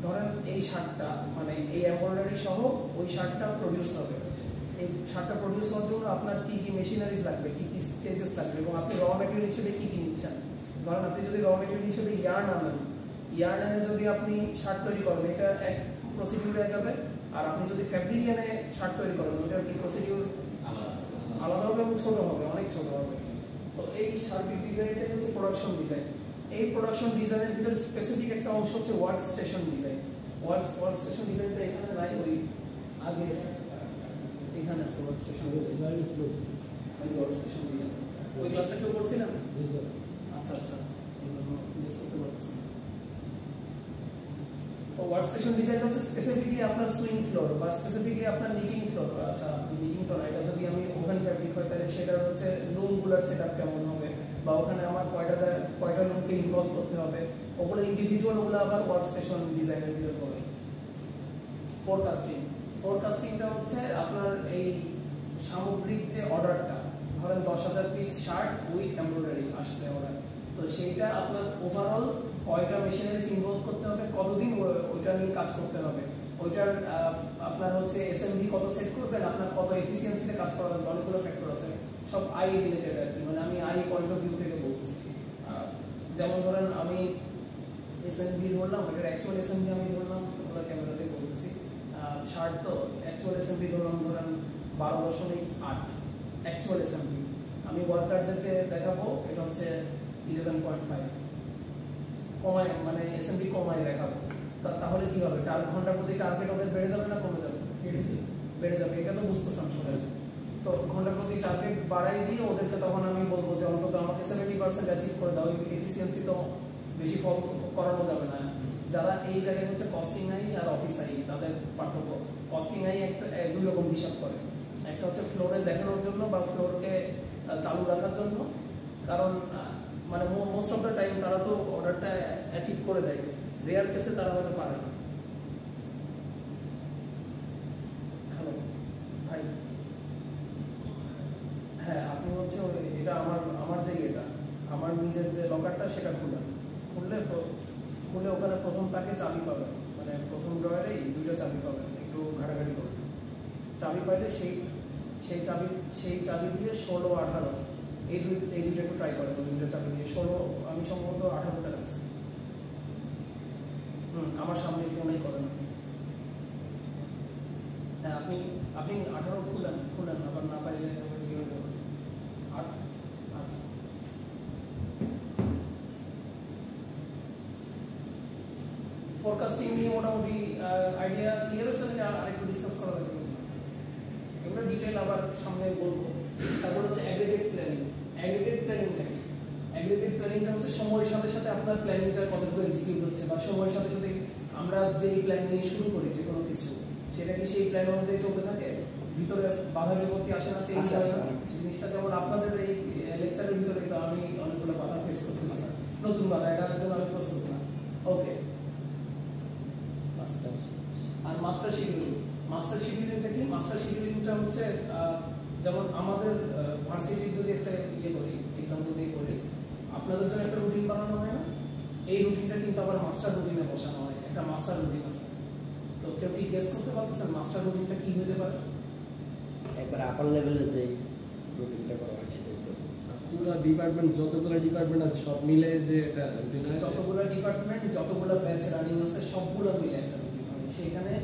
ধরেন এই শার্টটা মানে এই এমব্রয়ডারি সহ ওই শার্টটা প্রডিউস হবে এই শার্টটা প্রডিউস হওয়ার জন্য আপনার কী কী মেশিনারিজ লাগবে কী কী স্টেজেস লাগবে এবং আপনি র ম্যাটেরিয়াল হিসেবে কী কী নিচ্ছেন ধরেন আপনি যদি র ম্যাটেরিয়াল হিসেবে ইয়ার্ন আনেন ইয়ার্ন এনে যদি আপনি শার্ট তৈরি করেন এটা এক প্রসিডিউর হয়ে যাবে আর আপনি যদি ফ্যাব্রিক এনে শার্ট তৈরি করেন ওইটার কি প্রসিডিউর আলাদা হবে এবং ছোটো হবে অনেক ছোটো হবে তো এই সার্বিক ডিজাইনটাই হচ্ছে প্রোডাকশন ডিজাইন এই প্রোডাকশন ডিজাইনের ভিতরে স্পেসিফিক একটা অংশ হচ্ছে work station design work station ডিজাইনটা এখানে নাই ওই আগে এখানে আছে work station work station design ওই ক্লাসটা কেউ করছিলেন আচ্ছা আচ্ছা এই জন্য মিস করতে পারতেছি তো ওয়ার্ক স্টেশন ডিজাইন হচ্ছে স্পেসিফিকলি আপনার সুইং ফ্লোর বা স্পেসিফিকলি আপনার নিটিং ফ্লোর আচ্ছা নিটিং তো না এটা যদি আমি ওভেন ফ্যাব্রিক হয় তাহলে সেটার হচ্ছে লুমগুলোর সেট আপ কেমন হবে বা ওখানে আমার কয়টা লুমকে ইনভলভ করতে হবে ওগুলো ইন্ডিভিজুয়াল ওগুলো আবার ওয়ার্ক স্টেশন ডিজাইনের ভিতরে পড়ে ফোরকাস্টিংটা হচ্ছে আপনার এই সামগ্রিক যে অর্ডারটা ধরেন 10,000 পিস শার্ট উইথ এমব্রয়ডারি আসছে অর্ডার তো সেইটা আপনার ওভারঅল কয়টা মেশিনারিজ ইনভলভ করতে হবে কতদিন ওইটা নিয়ে কাজ করতে হবে ওইটার আপনার হচ্ছে এসএমভি কত সেট করবেন আপনার কত এফিসিয়েন্সিতে কাজ করাবেন অনেকগুলো ফ্যাক্টর আছে সব আই রিলেটেড আর কি মানে আমি আই পয়েন্ট অফ ভিউ থেকে বলতেছি যেমন ধরেন আমি এসএমভি ধরলাম ওইটার অ্যাকচুয়াল এসএমভি আমি ধরলাম ওগুলো ক্যামেরাতে বলতেছি শার্ট তো অ্যাকচুয়াল এসএমপি ধরেন 12.8 অ্যাকচুয়াল এসএমপি, আমি ওয়ার্কারদেরকে দেখাবো এটা হচ্ছে 11.5 কমায়, মানে এসএমপি কমায় দেখাবো। তাহলে কি হবে, ঘন্টা প্রতি টার্গেট ওদের বেড়ে যাবে না কমে যাবে? বেড়ে যাবে, এটা তো বুঝতেছেন সবাই। তো ঘন্টা প্রতি টার্গেট বাড়াই দিয়ে ওদেরকে তখন আমি বলবো যে অন্তত আমাকে 70% অ্যাচিভ করে দাও। এফিসিয়েন্সি তো বেশি ফল করানো যাবে না। যারা এই জায়গায় হচ্ছে কস্টিং আই আর অফিস আই, তাদের পার্থক্য। কস্টিং আই একটা দুই রকম হিসাব করে, একটা হচ্ছে ফ্লোরে দেখানোর জন্য বা ফ্লোরকে চালু রাখার জন্য, কারণ মানে মোস্ট অফ দ্য টাইম তারা তো অর্ডারটা অ্যাচিভ করে দেয়, রেয়ার কেসে তারা হয়তো পারে না। হ্যালো ভাই, হ্যাঁ আপনি হচ্ছে এটা আমার যে এটা আমার নিজের যে লকারটা সেটা খুলে ওখানে প্রথম তাকে চাবি পাবেন, মানে প্রথম ড্রয়ারেই 2টা চাবি পাবেন, একটু ঘাটাঘাটি করবেন। চাবি পাইলে সেই চাবি দিয়ে 16, 18 এই দুইটা একটু ট্রাই করেন। 2টা চাবি দিয়ে 16, আমি সম্ভবত 18টা রাখছি। আমার সামনে ফোনেই করেন। হ্যাঁ আপনি 18 খুলেন, আবার না পাইলে ইয়ে হয়ে যাবে। আচ্ছা ফোরকাস্টিং নিয়ে মোটামুটি আইডিয়া ক্লিয়ার হয়েছে নাকি আরেকটু ডিসকাস করা লাগবে? এগুলো ডিটেইল আবার সামনে বলবো। তারপর হচ্ছে অ্যাগ্রিগেট প্ল্যানিং। অ্যাগ্রিগেট প্ল্যানিংটা কি? অ্যাগ্রিগেট প্ল্যানিংটা হচ্ছে সময়ের সাথে সাথে আপনার প্ল্যানিংটা কতটুকু এক্সিকিউট হচ্ছে, বা সময়ের সাথে সাথে আমরা যেই প্ল্যান নিয়ে শুরু করি যে কোনো কিছু, সেটা কি সেই প্ল্যান অনুযায়ী চলতে থাকে? ভিতরে বাধা বিপত্তি আসে না, চেঞ্জ হয় না? জিনিসটা যেমন আপনাদের এই লেকচারের ভিতরে তো আমি অনেকগুলো বাধা ফেস করতেছি, নতুন বাধা, এটার জন্য আমি প্রস্তুত না। ওকে, আর মাস্টার শিডিউলিং। মাস্টার শিডিউলিংটা কি? মাস্টার শিডিউলিংটা হচ্ছে যেমন আমাদের ভার্সিটির যদি একটা ইয়ে করি, এক্সাম্পল দিয়ে করি, আপনাদের জন্য একটা রুটিন বানানো হয় না? এই রুটিনটা কিন্তু আবার মাস্টার রুটিনে বসানো হয়, একটা মাস্টার রুটিন আছে। তো কেউ কি গেস করতে পারতেছেন মাস্টার রুটিনটা কি হতে পারে? একবার আপার লেভেলে যে রুটিনটা করা হয় সেটাই তো। পুরো ডিপার্টমেন্ট, যতগুলো ডিপার্টমেন্ট আছে সব মিলে যে এটা রুটিন আছে, যতগুলো ডিপার্টমেন্ট, যতগুলো ব্যাচ রানিং আছে সবগুলো মিলে একটা রুটিন হয়। সেখানে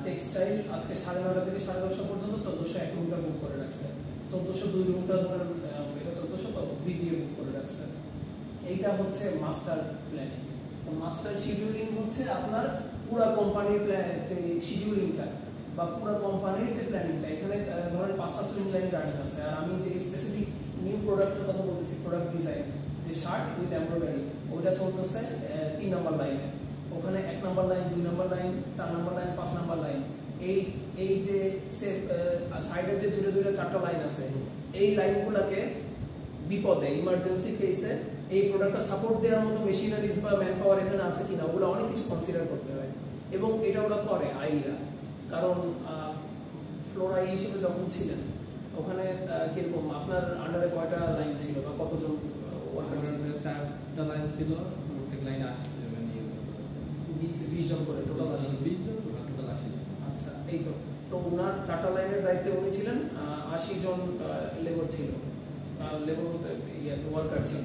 টেক্সটাইল আজকে 9:30 থেকে 10:30 পর্যন্ত 1401 রুমটা বুক করে রাখছে, 1402 রুমটা ধরেন এটা 1400 তো বিবিএ বুক করে রাখছে। এইটা হচ্ছে মাস্টার প্ল্যানিং। তো মাস্টার শিডিউলিং হচ্ছে আপনার পুরো কোম্পানির যে শিডিউলিংটা বা পুরো কোম্পানির যে প্ল্যানিংটা। এখানে ধরেন 5টা সুইং লাইন রানিং আছে, আর আমি যে স্পেসিফিক নিউ প্রোডাক্টের কথা বলতেছি, প্রোডাক্ট ডিজাইন, যে শার্ট উইথ এমব্রয়ডারি, ওইটা চলতেছে 3 নম্বর লাইনে। ওখানে 1 নম্বর লাইন, 2 নম্বর লাইন, 4 নম্বর লাইন, 5 নম্বর লাইন, এই যে সাইডে যে দূরে 4টা লাইন আছে, এই লাইনগুলোকে বিপদে ইমার্জেন্সি কেসে এই প্রোডাক্টটা সাপোর্ট দেওয়ার মতো মেশিনারিজ বা ম্যান পাওয়ার এখানে আছে কিনা, ওগুলো অনেক কিছু কনসিডার করতে হয়। এবং এটা ওরা করে আইরা, কারণ ফ্লোর আই হিসেবে যখন ছিলেন ওখানে কিরকম আপনার আন্ডারে কয়টা লাইন ছিল বা কতজন ওয়ার্কার ছিল? 4টা লাইন ছিল, প্রত্যেক লাইনে 20 জন করে টোটাল 20 জন টোটাল 80। আচ্ছা, এই তো ওনার 4টা লাইনের দায়িত্বে উনি ছিলেন, 80 জন লেবার ছিল, লেবার বলতে ওয়ার্কার ছিল।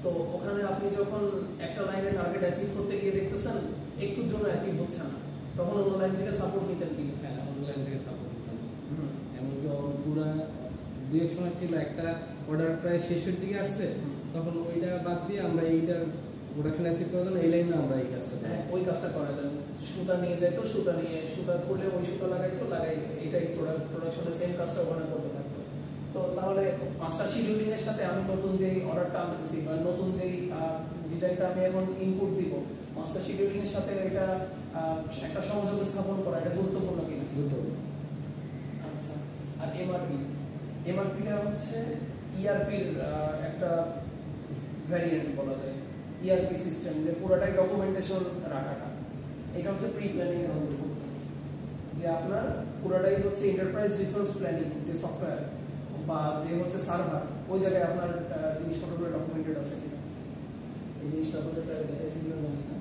তো ওখানে আপনি যখন একটা লাইনে টার্গেট অ্যাচিভ করতে গিয়ে দেখতেছেন একটুর জন্য অ্যাচিভ হচ্ছে না, তখন অন্য লাইন থেকে সাপোর্ট নিতেন কি? হ্যাঁ, অন্য লাইন থেকে সাপোর্ট নিতাম। এমনকি পুরো দুই এক সময় ছিল একটা অর্ডার প্রায় শেষের দিকে আসছে, তখন ওইটা বাদ দিয়ে আমরা এইটা প্রোডাকশন অ্যাচিভ করার জন্য এই লাইনে আমরা এই কাজটা করি। হ্যাঁ, ওই কাজটা করা দেন। সুতা নিয়ে যাইতো, সুতা খুলে ওই সুতা লাগাই এইটাই প্রোডাকশনের সেম কাজটা ওখানে করতে থাকতো। তো তাহলে মাস্টার শিডিউলিং এর সাথে আমি নতুন যেই অর্ডারটা আনতেছি বা নতুন যেই ডিজাইনটা আমি এখন ইনপুট দিব, মাস্টার শিডিউলিং এর সাথে এটা একটা সংযোগ স্থাপন করা, এটা গুরুত্বপূর্ণ কিনা? গুরুত্বপূর্ণ। আচ্ছা, আর এমআরপিটা হচ্ছে ইআরপির একটা ভ্যারিয়েন্ট বলা যায়। ইআরপি সিস্টেম যে পুরোটাই ডকুমেন্টেশন রাখাটা, এটা হচ্ছে প্রি প্ল্যানিং এর অন্তর্ভুক্ত। যে আপনার পুরোটাই হচ্ছে এন্টারপ্রাইজ রিসোর্স প্ল্যানিং, যে সফটওয়্যার বা যে হচ্ছে সার্ভার, ওই জায়গায় আপনার জিনিসপত্রগুলো ডকুমেন্টেড আছে কিনা, এই জিনিসটা আপনাদের এসিগুলো জানি না।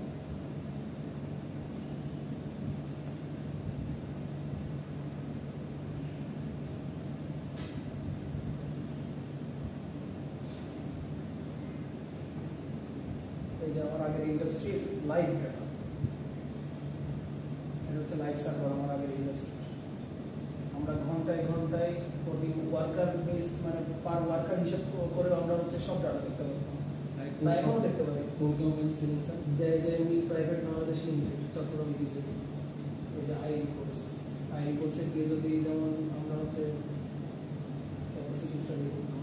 এই যে আমার আগের ইন্ডাস্ট্রি লাইভ ডাটা, এটা হচ্ছে লাইভ সার্ভার আমার আগে ইন্ডাস্ট্রি। আমরা ঘন্টায় ঘন্টায় প্রতি ওয়ার্কার বেস মানে পার ওয়ার্কার হিসাব করে আমরা হচ্ছে সব ডাটা দেখতে পারতাম। বা এখনও দেখতে পারি। কোন কোম্পানি ছিলেন স্যার? যে এমনি প্রাইভেট বাংলাদেশ লিমিটেড চট্টগ্রাম ডিজে ওই যে আই রিপোর্টসে গিয়ে যদি যেমন আমরা হচ্ছে ক্যাপাসিটি স্টাডি করতাম,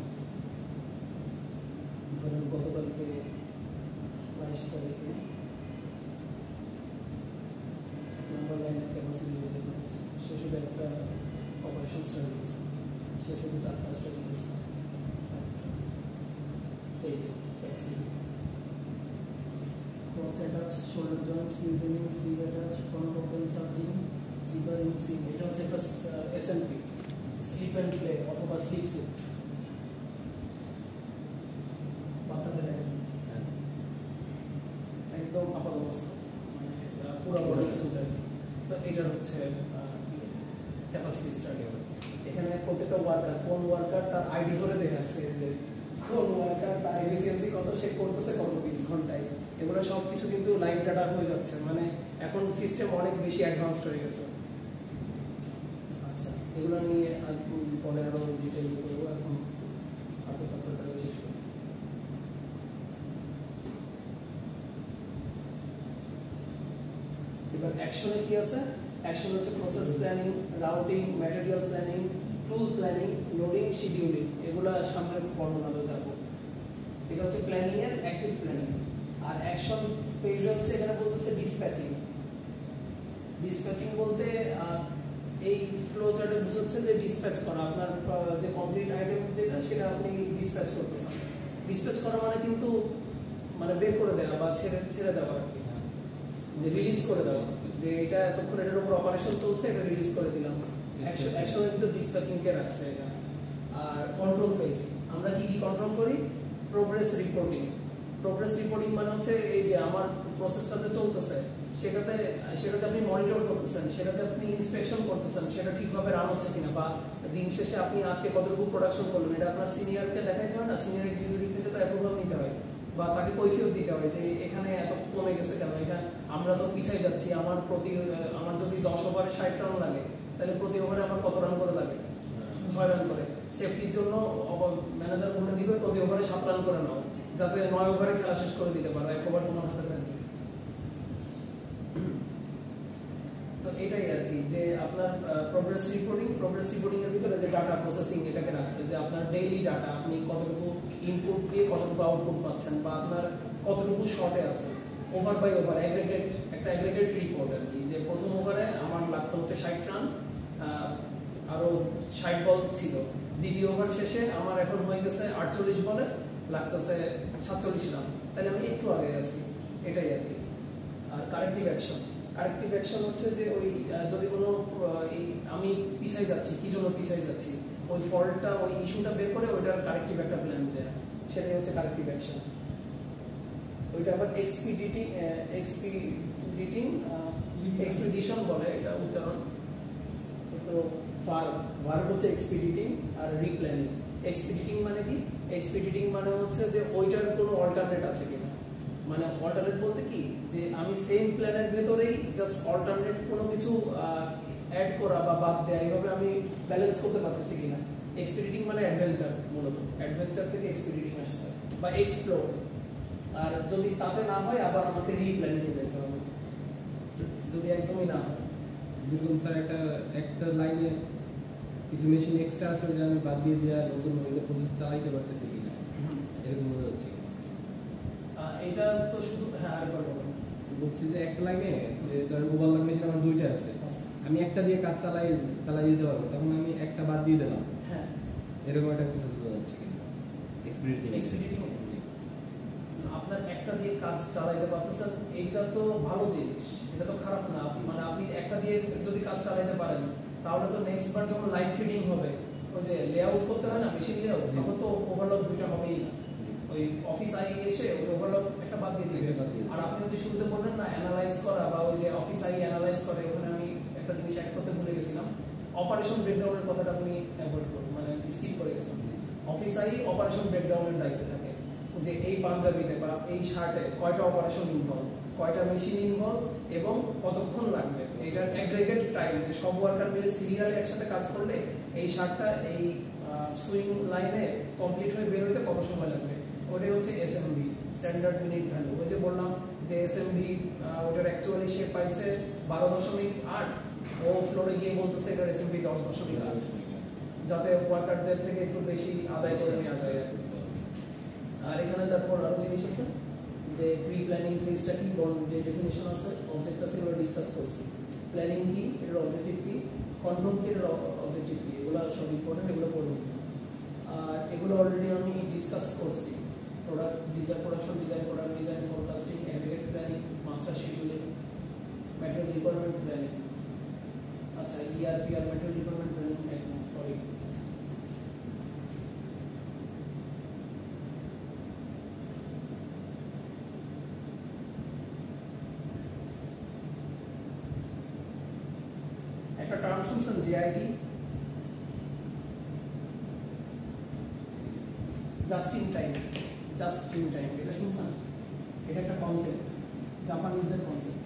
ধরেন গতকালকে 22 তারিখে নাম্বার লাইনের ক্যাপাসিটি করলাম, সে শুধু একটা অপারেশন স্টাডিজ, সে শুধু 4টা স্টাডি করছে। এই যে capacity crotch attach, shoulder joint, sleeve bending, sleeve attach, front open surging, zipper in seam, এটা হচ্ছে একটা SNP, slip and play অথবা slip suit। বাচ্চাদের একদম আপাত অবস্থা মানে পুরো বডি সুট। তো এটা হচ্ছে ক্যাপাসিটি স্টাডি। এখানে প্রত্যেকটা ওয়ার্কার কোন ওয়ার্কার তার আইডি করে দেখা আছে যে কোন ওয়ার্কার তার এফিসিয়েন্সি কত, সে করতেছে কত পিস ঘন্টায়, এগুলো সব কিছু কিন্তু লাইভ ডাটা হয়ে যাচ্ছে। মানে এখন সিস্টেম অনেক বেশি অ্যাডভান্স হয়ে গেছে। আচ্ছা, এগুলো নিয়ে পরে আরো ডিটেইল করবো, এখন আপনার চ্যাপ্টারটা শেষ করি। এবার অ্যাকশনে কি আছে? অ্যাকশন হচ্ছে process planning, routing, material planning, tool planning, loading, scheduling, এগুলো সামনে বর্ণনা যাবো। এটা হচ্ছে প্ল্যানিং এর অ্যাক্টিভ প্ল্যানিং। আর অ্যাকশন ফেজ হচ্ছে এখানে বলতেছে ডিসপ্যাচিং। ডিসপ্যাচিং বলতে এই ফ্লো চার্টে বুঝাচ্ছে যে ডিসপ্যাচ করা, আপনার যে কমপ্লিট আইটেম যেটা সেটা আপনি ডিসপ্যাচ করতেছেন। ডিসপ্যাচ করা মানে কিন্তু মানে বের করে দেওয়া বা ছেড়ে দেওয়া আর কি, যে রিলিজ করে দেওয়া, যে এটা এতক্ষণ এটার উপর অপারেশন চলছে, এটা রিলিজ করে দিলাম। অ্যাকশনের কিন্তু ডিসপ্যাচিং কে রাখছে এটা। আর কন্ট্রোল ফেজ, আমরা কি কি কন্ট্রোল করি? Progress reporting. প্রোগ্রেস রিপোর্টিং মানে হচ্ছে এই যে আমার প্রসেসটা যে চলতেছে সেটা যে আপনি মনিটর করতেছেন, সেটা যে আপনি ইন্সপেকশন করতেছেন, সেটা ঠিকভাবে রান হচ্ছে কিনা, বা দিন শেষে আপনি আজকে কতটুকু প্রোডাকশন করলেন, এটা আপনার সিনিয়রকে দেখাইতে হয় না, সিনিয়র এক্সিকিউটিভ থেকে তো অ্যাপ্রুভাল নিতে হয় বা তাকে কৈফিয়ত দিতে হয় যে এখানে এত কমে গেছে কেন, এটা আমরা তো পিছাই যাচ্ছি। আমার যদি 10 ওভারে 60 রান লাগে, তাহলে প্রতি ওভারে আমার কত রান করে লাগে? 6 রান করে। সেফটির জন্য ম্যানেজার বলে দিবে প্রতি ওভারে 7 রান করে নাও, যাতে 9 ওভারে খেলা শেষ করে দিতে পারো, 1 ওভার তোমার হাতে থাকবে। তো এটাই আর কি, যে আপনার প্রোগ্রেস রিপোর্টিং এর ভিতরে যে ডাটা প্রসেসিং এটাকে রাখছে, যে আপনার ডেইলি ডাটা, আপনি কতটুকু ইনপুট দিয়ে কতটুকু আউটপুট পাচ্ছেন, বা আপনার কতটুকু শর্টে আছে, ওভার বাই ওভার একটা অ্যাগ্রিগেট রিপোর্ট আর কি। যে প্রথম ওভারে আমার লাগতো হচ্ছে 60 রান, আরো 60 বল ছিল। দ্বিতীয় ওভার শেষে আমার এখন হয়ে গেছে 48 বলে লাগতেছে 47 রান, তাহলে আমি একটু আগে আছি, এটাই আর কি। আর কারেক্টিভ অ্যাকশন হচ্ছে যে ওই যদি কোনো আমি পিছাই যাচ্ছি, কি জন্য পিছাই যাচ্ছি, ওই ফল্টটা, ওই ইস্যুটা বের করে ওইটার কারেক্টিভ একটা প্ল্যান দেয়া, সেটাই হচ্ছে কারেক্টিভ অ্যাকশন। ওইটা আবার এক্সপিডিশন বলে এটা উচ্চারণ। তো ভার্ব হচ্ছে এক্সপিডিটিং আর রিপ্ল্যানিং। এক্সপিডিটিং মানে কি? এক্সপিডিটিং মানে হচ্ছে যে ওইটার কোনো অল্টারনেট আছে কিনা, মানে অল্টারনেট বলতে কি, যে আমি সেম প্ল্যানের ভেতরেই জাস্ট অল্টারনেট কোনো কিছু অ্যাড করা বা বাদ দেয়া, এইভাবে আমি ব্যালেন্স করতে পারতেছি কিনা। এক্সপিডিটিং মানে অ্যাডভেঞ্চার, মূলত অ্যাডভেঞ্চার থেকে এক্সপিডিটিং আসছে, বা এক্সপ্লোর। আর যদি তাতে না হয়, আবার আমাকে রিপ্ল্যানিং এ যেতে হবে, যদি একদমই না হয়। যেরকম স্যার একটা লাইনে কিছু মেশিন এক্সট্রা আছে, ওটা আমি বাদ দিয়ে দেওয়া, নতুন প্রসেস চালাইতে পারতেছি কিনা, এরকম বোঝা যাচ্ছে। এটা তো শুধু আরেকবার বলুন। বলছি যে একটা লাইনে, যে ধরেন ওভারলক মেশিন আমার 2টা আছে, আমি একটা দিয়ে কাজ চালাই দিতে পারবো, তখন আমি একটা বাদ দিয়ে দিলাম, হ্যাঁ, এরকম একটা প্রসেস বোঝা যাচ্ছে কিনা এক্সপিডিটিং। আপনার একটা দিয়ে কাজ চালাইতে পারতেছেন, এইটা তো ভালো জিনিস, এটা তো খারাপ না। মানে আপনি একটা দিয়ে যদি কাজ চালাইতে পারেন, তাহলে তো নেক্সট বার যখন লাইন ফিডিং হবে, ওই যে লেআউট করতে হয় না, মেশিন লেআউট, তখন তো ওভারলক 2টা হবেই না। ওই অফিস আই এসে ওই ওভারলক একটা বাদ দিয়ে দিবে। আর আপনি হচ্ছে শুরুতে বললেন না অ্যানালাইজ করা, বা ওই যে অফিস আই অ্যানালাইজ করে, ওখানে আমি একটা জিনিস অ্যাড করতে ভুলে গেছিলাম, অপারেশন ব্রেকডাউনের কথাটা আপনি অ্যাভয়েড করুন, মানে স্কিপ করে গেছেন। অফিস আই অপারেশন ব্রেকডাউনের দায়িত্বে থাকে, যে এই পাঞ্জাবিতে বা এই শার্টে কয়টা অপারেশন ইনভলভ, কয়টা মেশিন ইনভলভ এবং কতক্ষণ লাগবে, এটার অ্যাগ্রিগেট টাইম যে সব ওয়ার্কার মিলে সিরিয়ালে একসাথে কাজ করলে এই শার্টটা এই সুইং লাইনে কমপ্লিট হয়ে বের হতে কত সময় লাগবে, ওটাই হচ্ছে এসএমভি, স্ট্যান্ডার্ড মিনিট ভ্যালু। ওই যে বললাম যে এসএমভি ওটার অ্যাকচুয়ালি সে পাইছে 12.8, ও ফ্লোরে গিয়ে বলতেছে এটার এসএমভি 10.8, যাতে ওয়ার্কারদের থেকে একটু বেশি আদায় করে নেওয়া যায়। আর এখানে তারপর আরো জিনিস আছে যে প্রি প্ল্যানিং ফেজটা কি, যে ডেফিনিশন আছে, অবজেক্ট আছে, এগুলো ডিসকাস করছি। প্ল্যানিং কি, এর অবজেক্টিভ কি, কন্ট্রোল কি, এর অবজেক্টিভ কি, এগুলো সব ইম্পর্টেন্ট, এগুলো পড়ুন। আর এগুলো অলরেডি আমি ডিসকাস করছি, production design, product design, forecasting, aggregate planning, master scheduling, material requirement planning. আচ্ছা, ইআরপি আর ম্যাটেরিয়াল রিকোয়ারমেন্ট প্ল্যানিং, সরি একটা টার্ম শুনছেন জিআইটি, জাস্ট ইন টাইম, এটা শুনছেন? এটা একটা কনসেপ্ট, জাপানিজদের কনসেপ্ট,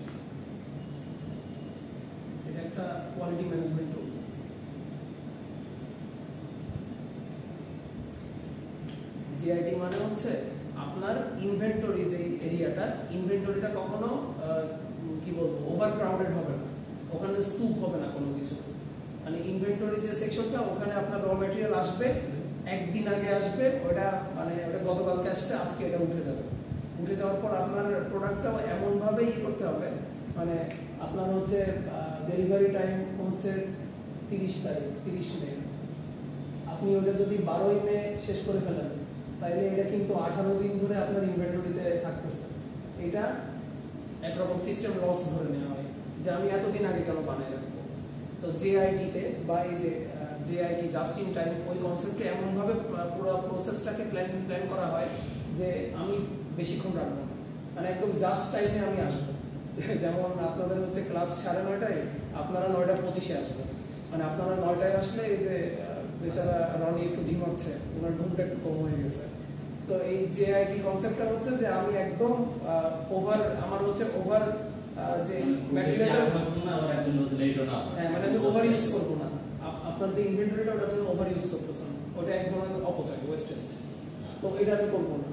এটা একটা কোয়ালিটি ম্যানেজমেন্ট টুল। জিআইটি মানে হচ্ছে আপনার ইনভেন্টরি যে এরিয়াটা, ইনভেন্টরিটা কখনো কি বলবো ওভার ক্রাউডেড হবে না, ওখানে স্তূপ হবে না কোনো কিছু। মানে ইনভেন্টরি যে সেকশনটা, ওখানে আপনার র ম্যাটেরিয়াল আসবে, একদিন আগে আসবে, ওটা মানে ওটা গতকালকে আসছে, আজকে এটা উঠে যাবে। উঠে যাওয়ার পর আপনার প্রোডাক্টটাও এমনভাবে করতে হবে, মানে আপনার হচ্ছে ডেলিভারি টাইম হচ্ছে 30 তারিখ, 30 মে, আপনি ওটা যদি 12ই মে শেষ করে ফেলেন, তাইলে এটা কিন্তু 18 দিন ধরে আপনার ইনভেন্টরিতে থাকতেছে। এটা একরকম সিস্টেম লস ধরে নেওয়া হয় যে আমি এতদিন আগে কেন বানাই রাখবো। তো জেআইটিতে বা এই যে জেআইটি জাস্ট ইন টাইম, ওই কনসেপ্টে এমনভাবে পুরো প্রসেসটাকে প্ল্যান করা হয় যে আমি বেশিক্ষণ রাখবো না, মানে একদম জাস্ট টাইমে আমি আসবো। যেমন আপনাদের হচ্ছে ক্লাস 9:30, আপনারা 9:25 আসবেন, মানে আপনারা 9টায় আসলে এই যে বেচারা রনি একটু ঝিমাচ্ছে, ওনার ঘুমটা একটু কম হয়ে গেছে। তো এই জেআইটি কনসেপ্টটা হচ্ছে যে আমি একদম ওভার, আমার হচ্ছে ওভার যে ম্যাটেরিয়াল মানে আমি ওভার ইউজ করবো না, আপনার যে ইনভেন্টরিটা ওটা আপনি ওভার ইউজ করতেছেন, ওটা এক ধরনের অপচয়, ওয়েস্টেজ। তো এটা আমি করবো না।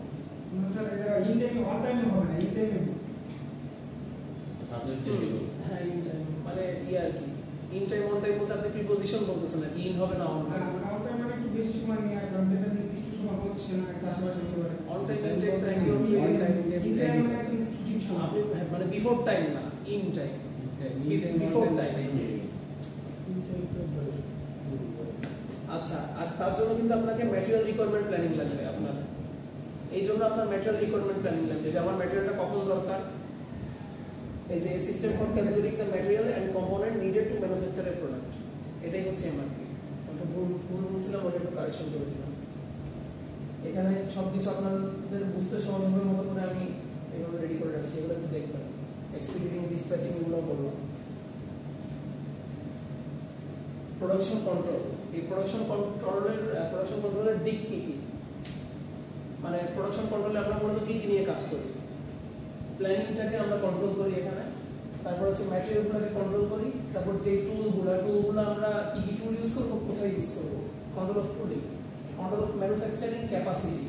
স্যার এটা ইন টাইমে অন টাইমে হবে না, ইন টাইমে হ্যাঁ ইন টাইম মানে আর কি, ইন টাইম অন টাইম বলতে আপনি প্রিপোজিশন বলতেছেন না, ইন হবে না অন হবে। অন টাইম মানে একটু বেশি সময় নিয়ে আসলাম, যেটা নির্দিষ্ট সময় হচ্ছে না, একটা আশেপাশে হতে পারে। অন টাইম ইন টাইম মানে একদম সঠিক সময়, আপনি মানে বিফোর টাইম না, ইন টাইম, বিফোর টাইম। আচ্ছা, আর তার জন্য কিন্তু আপনাকে ম্যাটেরিয়াল রিকোয়ারমেন্ট প্ল্যানিং লাগবে আপনার, এই জন্য আপনার ম্যাটেরিয়াল রিকোয়ারমেন্ট প্ল্যানিং লাগবে যে আমার ম্যাটেরিয়ালটা কখন দরকার, এই যে system for calculating the material and component needed to manufacture a product, এটাই হচ্ছে এমআরপি। ওটা ভুল বলছিলাম, ওটা একটু কারেকশন করে দিলাম। এখানে সবকিছু আপনাদের বুঝতে সহজ হবে মতো করে আমি এগুলো রেডি করে রাখছি, এগুলো একটু দেখবেন। এক্সপিডিটিং, ডিসপ্যাচিং এগুলো বললাম। প্রোডাকশন কন্ট্রোল, এই প্রোডাকশন কন্ট্রোলের দিক কি কি, মানে প্রোডাকশন কন্ট্রোলে আমরা মূলত কি কি নিয়ে কাজ করি। প্ল্যানিংটাকে আমরা কন্ট্রোল করি এখানে, তারপর হচ্ছে ম্যাটেরিয়ালগুলোকে কন্ট্রোল করি, তারপর যে টুলগুলো আমরা কি কি টুল ইউজ করবো, কোথায় ইউজ করবো, control of tooling, control of manufacturing capacity,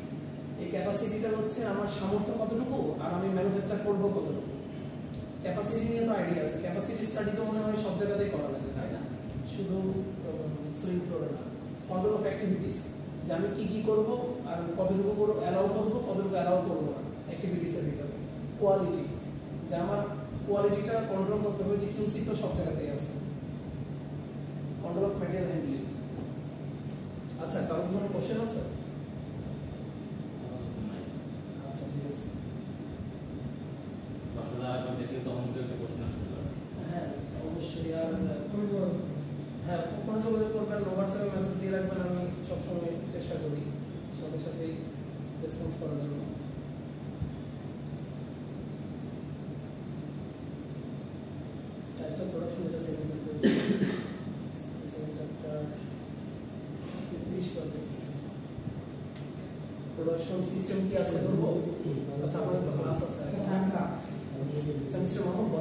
এই ক্যাপাসিটিটা হচ্ছে আমার সামর্থ্য কতটুকু আর আমি ম্যানুফ্যাকচার করবো কতটুকু। ক্যাপাসিটি নিয়ে তো আইডিয়া আছে, ক্যাপাসিটি স্টাডি তো মনে হয় সব জায়গাতেই করা লাগে, তাই না, শুধু সুইং ফ্লোরে না। কন্ট্রোল অফ অ্যাক্টিভিটিস, যে আমি কি কি করবো আর কতটুকু অ্যালাউ করবো, কতটুকু অ্যালাউ করবো না অ্যাক্টিভিটিসের ভিতরে। কোয়ালিটি, যে আমার কোয়ালিটিটা কন্ট্রোল করতে হবে, যে কিউসি তো সব জায়গাতেই আছে। Control of material handling. আচ্ছা, কারো কোনো কোশ্চেন আছে? আচ্ছা, ঠিক আছে। হ্যাঁ অবশ্যই, আর হ্যাঁ ফোনে যোগাযোগ করবেন, হোয়াটসঅ্যাপে মেসেজ দিয়ে রাখবেন, আমি সবসময় চেষ্টা করি সাথে সাথেই রেসপন্স করার জন্য। টাইপস অফ প্রোডাকশন, এটা সেকেন্ড চ্যাপ্টার 30%। প্রোডাকশন সিস্টেম কি আজকে করবো? আচ্ছা, আমাদের তো ক্লাস আছে। মামুন